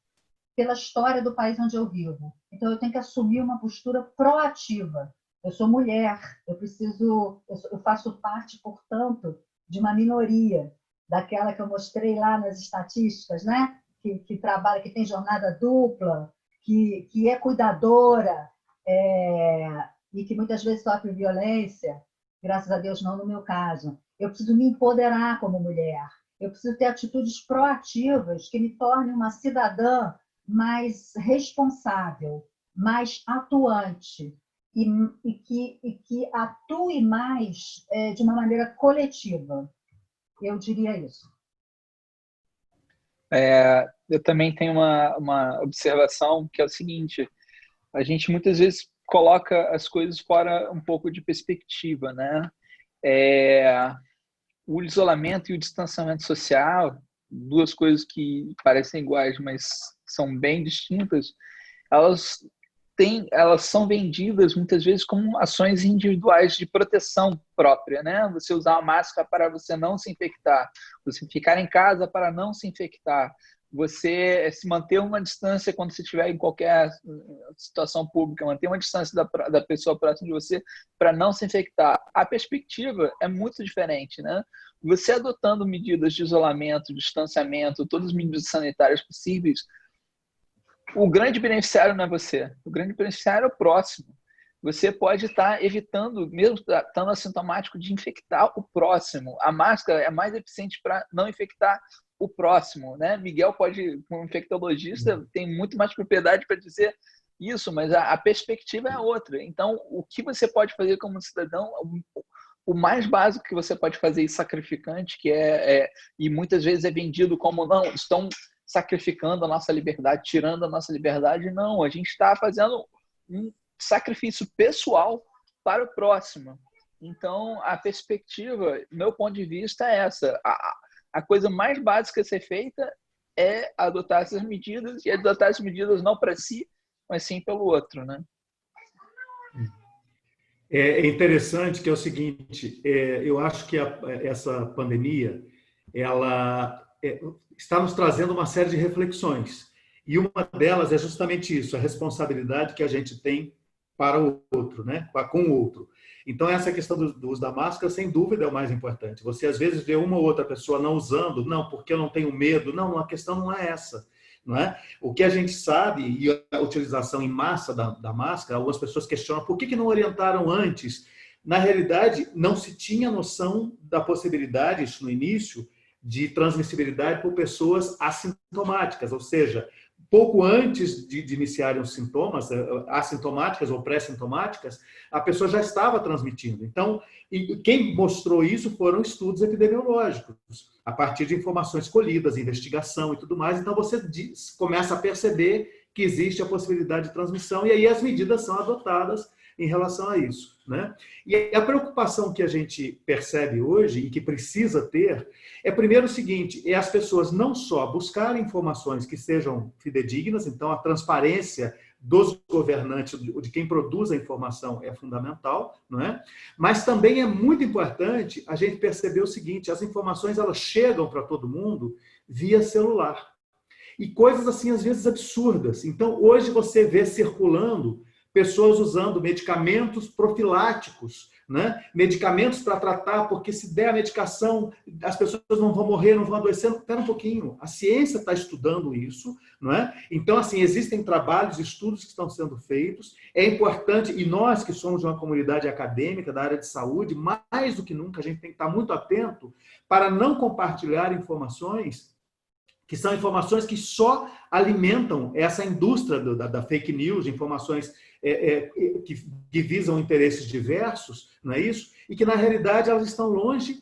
pela história do país onde eu vivo. Então, eu tenho que assumir uma postura proativa. Eu sou mulher, eu faço parte, portanto, de uma minoria, daquela que eu mostrei lá nas estatísticas, né? Que trabalha, que tem jornada dupla, que é cuidadora, e que muitas vezes sofre violência, graças a Deus não no meu caso. Eu preciso me empoderar como mulher, eu preciso ter atitudes proativas que me tornem uma cidadã mais responsável, mais atuante, e que atue mais de uma maneira coletiva. Eu diria isso. Eu também tenho uma observação que é o seguinte: a gente muitas vezes coloca as coisas fora um pouco de perspectiva, né? O isolamento e o distanciamento social, duas coisas que parecem iguais, mas são bem distintas, elas são vendidas muitas vezes como ações individuais de proteção própria, né? Você usar a máscara para você não se infectar, você ficar em casa para não se infectar, você se manter uma distância quando você estiver em qualquer situação pública, manter uma distância da pessoa próxima de você para não se infectar. A perspectiva é muito diferente, né? Você adotando medidas de isolamento, distanciamento, todas as medidas sanitárias possíveis, o grande beneficiário não é você, o grande beneficiário é o próximo. Você pode estar evitando, mesmo estando assintomático, de infectar o próximo. A máscara é mais eficiente para não infectar o próximo, né? Miguel pode, como infectologista, tem muito mais propriedade para dizer isso, mas a perspectiva é outra. Então, o que você pode fazer como cidadão, o mais básico que você pode fazer e sacrificante, e muitas vezes é vendido como, não, estão sacrificando a nossa liberdade, tirando a nossa liberdade. Não, a gente está fazendo um sacrifício pessoal para o próximo. Então, a perspectiva, meu ponto de vista, é essa. A coisa mais básica a ser feita é adotar essas medidas, e adotar essas medidas não para si, mas sim pelo outro, né? É interessante que é o seguinte, eu acho que essa pandemia, ela está nos trazendo uma série de reflexões. E uma delas é justamente isso, a responsabilidade que a gente tem para o outro, né? Com o outro. Então, essa questão do uso da máscara, sem dúvida, é o mais importante. Você, às vezes, vê uma ou outra pessoa não usando, não, porque eu não tenho medo. Não, a questão não é essa. Não é? O que a gente sabe, e a utilização em massa da máscara, algumas pessoas questionam por que não orientaram antes. Na realidade, não se tinha noção da possibilidade, isso no início, de transmissibilidade por pessoas assintomáticas, ou seja, pouco antes de iniciarem os sintomas, assintomáticas ou pré-sintomáticas, a pessoa já estava transmitindo. Então, quem mostrou isso foram estudos epidemiológicos, a partir de informações colhidas, investigação e tudo mais. Então, você começa a perceber que existe a possibilidade de transmissão e aí as medidas são adotadas em relação a isso, né? E a preocupação que a gente percebe hoje e que precisa ter é, primeiro, o seguinte, é as pessoas não só buscarem informações que sejam fidedignas, então a transparência dos governantes, de quem produz a informação é fundamental, não é? Mas também é muito importante a gente perceber o seguinte, as informações elas chegam para todo mundo via celular. E coisas assim, às vezes, absurdas. Então, hoje você vê circulando pessoas usando medicamentos profiláticos, né? Medicamentos para tratar, porque se der a medicação, as pessoas não vão morrer, não vão adoecer. Espera um pouquinho, a ciência está estudando isso, não é? Então, assim, existem trabalhos, estudos que estão sendo feitos, é importante, e nós que somos de uma comunidade acadêmica da área de saúde, mais do que nunca, a gente tem que estar muito atento para não compartilhar informações que são informações que só alimentam essa indústria da fake news, de informações que visam interesses diversos, não é isso? E que, na realidade, elas estão longe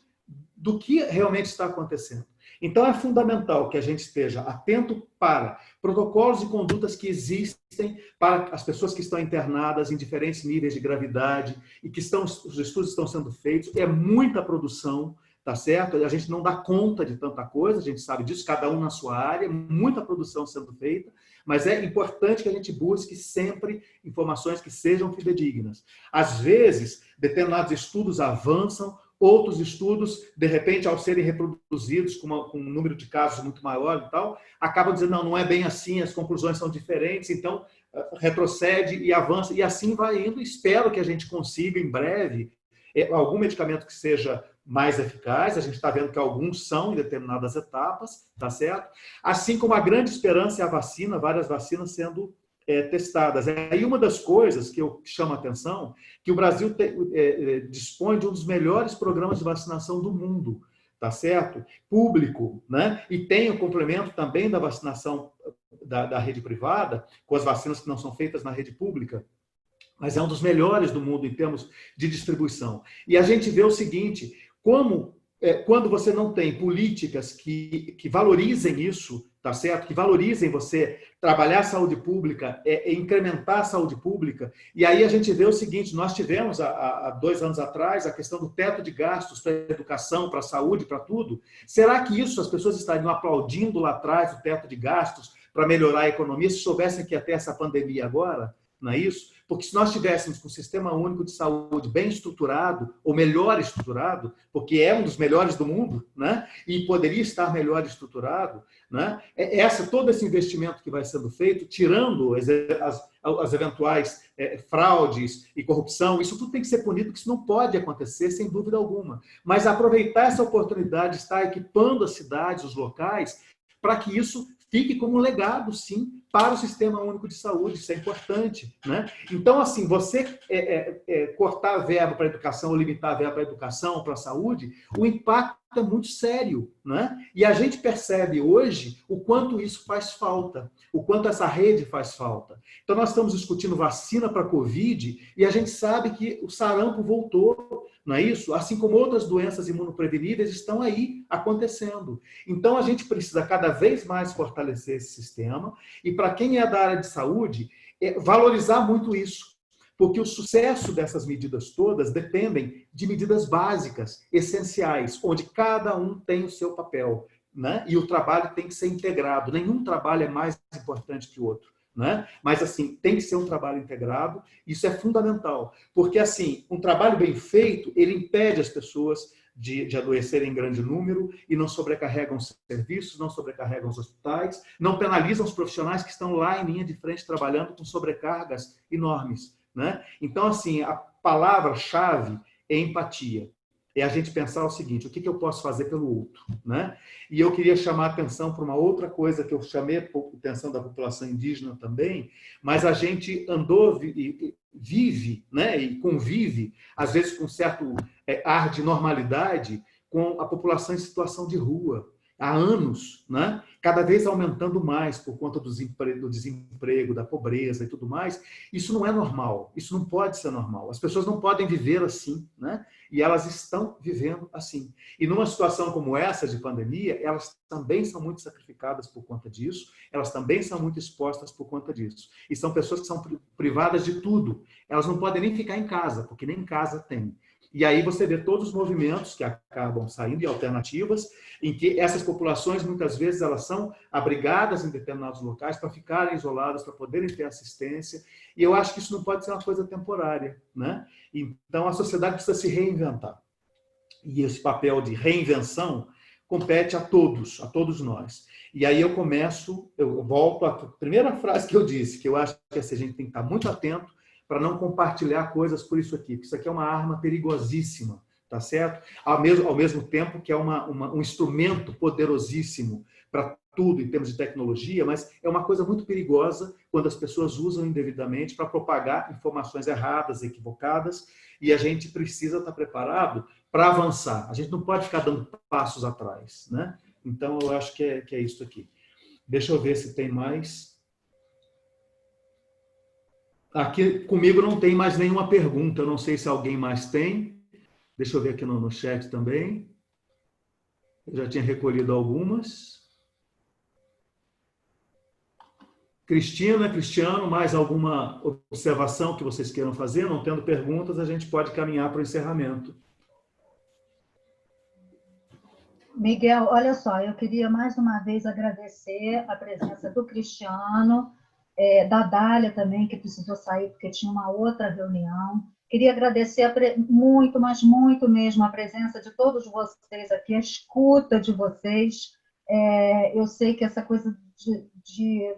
do que realmente está acontecendo. Então, é fundamental que a gente esteja atento para protocolos e condutas que existem para as pessoas que estão internadas em diferentes níveis de gravidade e que os estudos estão sendo feitos. É muita produção, tá certo? A gente não dá conta de tanta coisa, a gente sabe disso, cada um na sua área, muita produção sendo feita, mas é importante que a gente busque sempre informações que sejam fidedignas. Às vezes, determinados estudos avançam, outros estudos, de repente, ao serem reproduzidos com um número de casos muito maior e tal, acabam dizendo, não é bem assim, as conclusões são diferentes, então retrocede e avança, e assim vai indo. Espero que a gente consiga, em breve, algum medicamento que seja mais eficaz. A gente está vendo que alguns são em determinadas etapas, tá certo? Assim como a grande esperança é a vacina, várias vacinas sendo testadas. E uma das coisas que eu chamo a atenção, que o Brasil dispõe de um dos melhores programas de vacinação do mundo, tá certo? Público, né? E tem o complemento também da vacinação da rede privada, com as vacinas que não são feitas na rede pública, mas é um dos melhores do mundo em termos de distribuição. E a gente vê o seguinte, como quando você não tem políticas que valorizem isso, tá certo? Que valorizem você trabalhar a saúde pública, incrementar a saúde pública. E aí a gente vê o seguinte, nós tivemos há 2 anos atrás a questão do teto de gastos para a educação, para a saúde, para tudo. Será que isso as pessoas estariam aplaudindo lá atrás o teto de gastos para melhorar a economia se soubessem que ia ter essa pandemia agora? Não é isso? Porque se nós tivéssemos com o Sistema Único de Saúde bem estruturado, ou melhor estruturado, porque é um dos melhores do mundo, né? E poderia estar melhor estruturado, né? Todo esse investimento que vai sendo feito, tirando as eventuais fraudes e corrupção, isso tudo tem que ser punido, porque isso não pode acontecer, sem dúvida alguma. Mas aproveitar essa oportunidade de estar equipando as cidades, os locais, para que isso fique como um legado, sim, para o Sistema Único de Saúde. Isso é importante, né? Então, assim, você cortar a verba para a educação ou limitar a verba para a educação, para a saúde, o impacto é muito sério, né? E a gente percebe hoje o quanto isso faz falta, o quanto essa rede faz falta. Então, nós estamos discutindo vacina para a Covid e a gente sabe que o sarampo voltou, não é isso? Assim como outras doenças imunopreveníveis estão aí acontecendo. Então, a gente precisa cada vez mais fortalecer esse sistema e, para quem é da área de saúde, valorizar muito isso. Porque o sucesso dessas medidas todas dependem de medidas básicas, essenciais, onde cada um tem o seu papel, né? E o trabalho tem que ser integrado. Nenhum trabalho é mais importante que o outro, né? Mas, assim, tem que ser um trabalho integrado. Isso é fundamental. Porque, assim, um trabalho bem feito, ele impede as pessoas de adoecerem em grande número e não sobrecarregam os serviços, não sobrecarregam os hospitais, não penalizam os profissionais que estão lá em linha de frente trabalhando com sobrecargas enormes, né? Então, assim, a palavra-chave é empatia. É a gente pensar o seguinte, o que eu posso fazer pelo outro, né? E eu queria chamar a atenção para uma outra coisa que eu chamei a atenção da população indígena também, mas a gente andou e vive, né, e convive, às vezes com certo ar de normalidade, com a população em situação de rua, há anos, né? Cada vez aumentando mais por conta do desemprego, da pobreza e tudo mais. Isso não é normal, isso não pode ser normal. As pessoas não podem viver assim, né? E elas estão vivendo assim. E numa situação como essa de pandemia, elas também são muito sacrificadas por conta disso, elas também são muito expostas por conta disso. E são pessoas que são privadas de tudo. Elas não podem nem ficar em casa, porque nem em casa tem. E aí você vê todos os movimentos que acabam saindo e alternativas, em que essas populações, muitas vezes, elas são abrigadas em determinados locais para ficarem isoladas, para poderem ter assistência. E eu acho que isso não pode ser uma coisa temporária, né? Então, a sociedade precisa se reinventar. E esse papel de reinvenção compete a todos nós. E aí eu volto à primeira frase que eu disse, que eu acho que a gente tem que estar muito atento para não compartilhar coisas por isso aqui, porque isso aqui é uma arma perigosíssima, tá certo? Ao mesmo tempo que é um instrumento poderosíssimo para tudo em termos de tecnologia, mas é uma coisa muito perigosa quando as pessoas usam indevidamente para propagar informações erradas, equivocadas, e a gente precisa estar preparado para avançar. A gente não pode ficar dando passos atrás, né? Então, eu acho que é isso aqui. Deixa eu ver se tem mais. Aqui comigo não tem mais nenhuma pergunta, eu não sei se alguém mais tem. Deixa eu ver aqui no chat também. Eu já tinha recolhido algumas. Cristina, Cristiano, mais alguma observação que vocês queiram fazer? Não tendo perguntas, a gente pode caminhar para o encerramento. Miguel, olha só, eu queria mais uma vez agradecer a presença do Cristiano, da Dália também, que precisou sair porque tinha uma outra reunião. Queria agradecer muito, mas muito mesmo, a presença de todos vocês aqui, a escuta de vocês. Eu sei que essa coisa de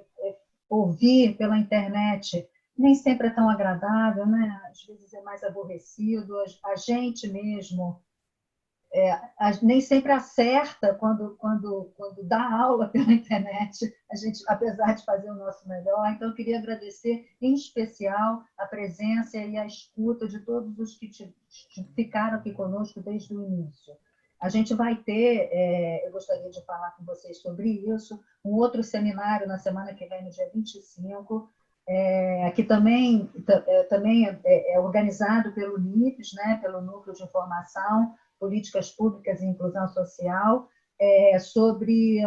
ouvir pela internet nem sempre é tão agradável, né? Às vezes é mais aborrecido, a gente mesmo nem sempre acerta quando dá aula pela internet, a gente, apesar de fazer o nosso melhor. Então, eu queria agradecer, em especial, a presença e a escuta de todos os que ficaram aqui conosco desde o início. A gente vai ter, eu gostaria de falar com vocês sobre isso, um outro seminário na semana que vem, no dia 25, que também é organizado pelo NIPS, né, pelo Núcleo de Informação, Políticas Públicas e Inclusão Social, sobre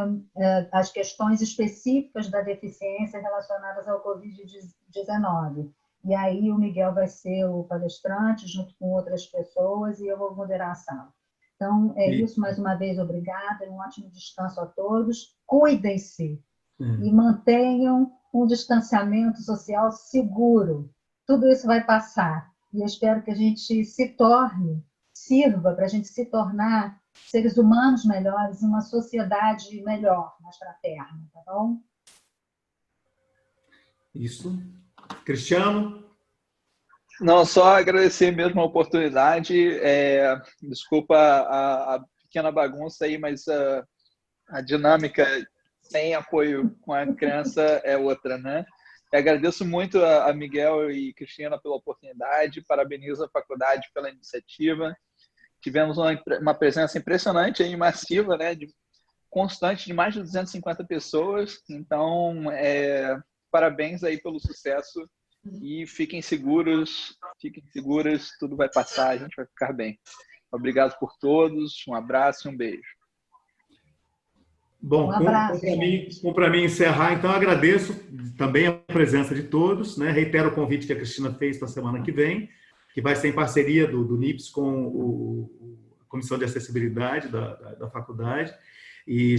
as questões específicas da deficiência relacionadas ao Covid-19. E aí o Miguel vai ser o palestrante, junto com outras pessoas, e eu vou moderar a sala. Então, isso, mais uma vez, obrigada, um ótimo descanso a todos, cuidem-se e mantenham um distanciamento social seguro. Tudo isso vai passar, e eu espero que a gente sirva para a gente se tornar seres humanos melhores e uma sociedade melhor, mais fraterna, tá bom? Isso. Cristiano? Não, só agradecer mesmo a oportunidade. Desculpa a pequena bagunça aí, mas a dinâmica sem apoio com a criança é outra, né? Eu agradeço muito a Miguel e Cristina pela oportunidade, parabenizo a faculdade pela iniciativa. Tivemos uma presença impressionante e massiva, né, constante, de mais de 250 pessoas. Então, parabéns aí pelo sucesso e fiquem seguras, tudo vai passar, a gente vai ficar bem. Obrigado por todos, um abraço e um beijo. Bom, para mim encerrar, então, agradeço também a presença de todos, né? Reitero o convite que a Cristina fez para a semana que vem, que vai ser em parceria do NIPS com a Comissão de Acessibilidade da faculdade, e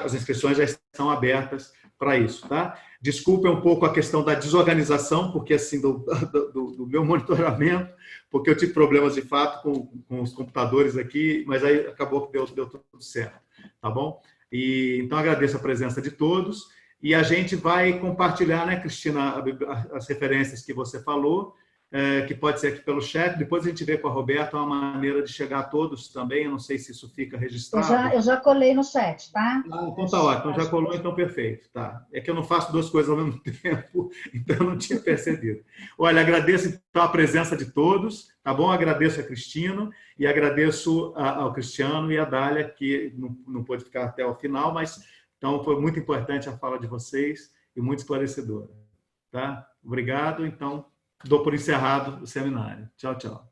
as inscrições já estão abertas para isso, tá? Desculpe um pouco a questão da desorganização, porque assim, do meu monitoramento, porque eu tive problemas de fato com os computadores aqui, mas aí acabou que deu tudo certo, tá bom? Então, agradeço a presença de todos, e a gente vai compartilhar, né, Cristina, as referências que você falou, que pode ser aqui pelo chat, depois a gente vê com a Roberta uma maneira de chegar a todos também, eu não sei se isso fica registrado. Eu já colei no chat, tá? Então tá ótimo, já colou, então perfeito. Tá. É que eu não faço duas coisas ao mesmo tempo, então eu não tinha percebido. Olha, agradeço então a presença de todos, tá bom? Agradeço a Cristina e agradeço ao Cristiano e a Dália, que não pôde ficar até o final, mas então foi muito importante a fala de vocês e muito esclarecedora. Tá? Obrigado, então dou por encerrado o seminário. Tchau, tchau.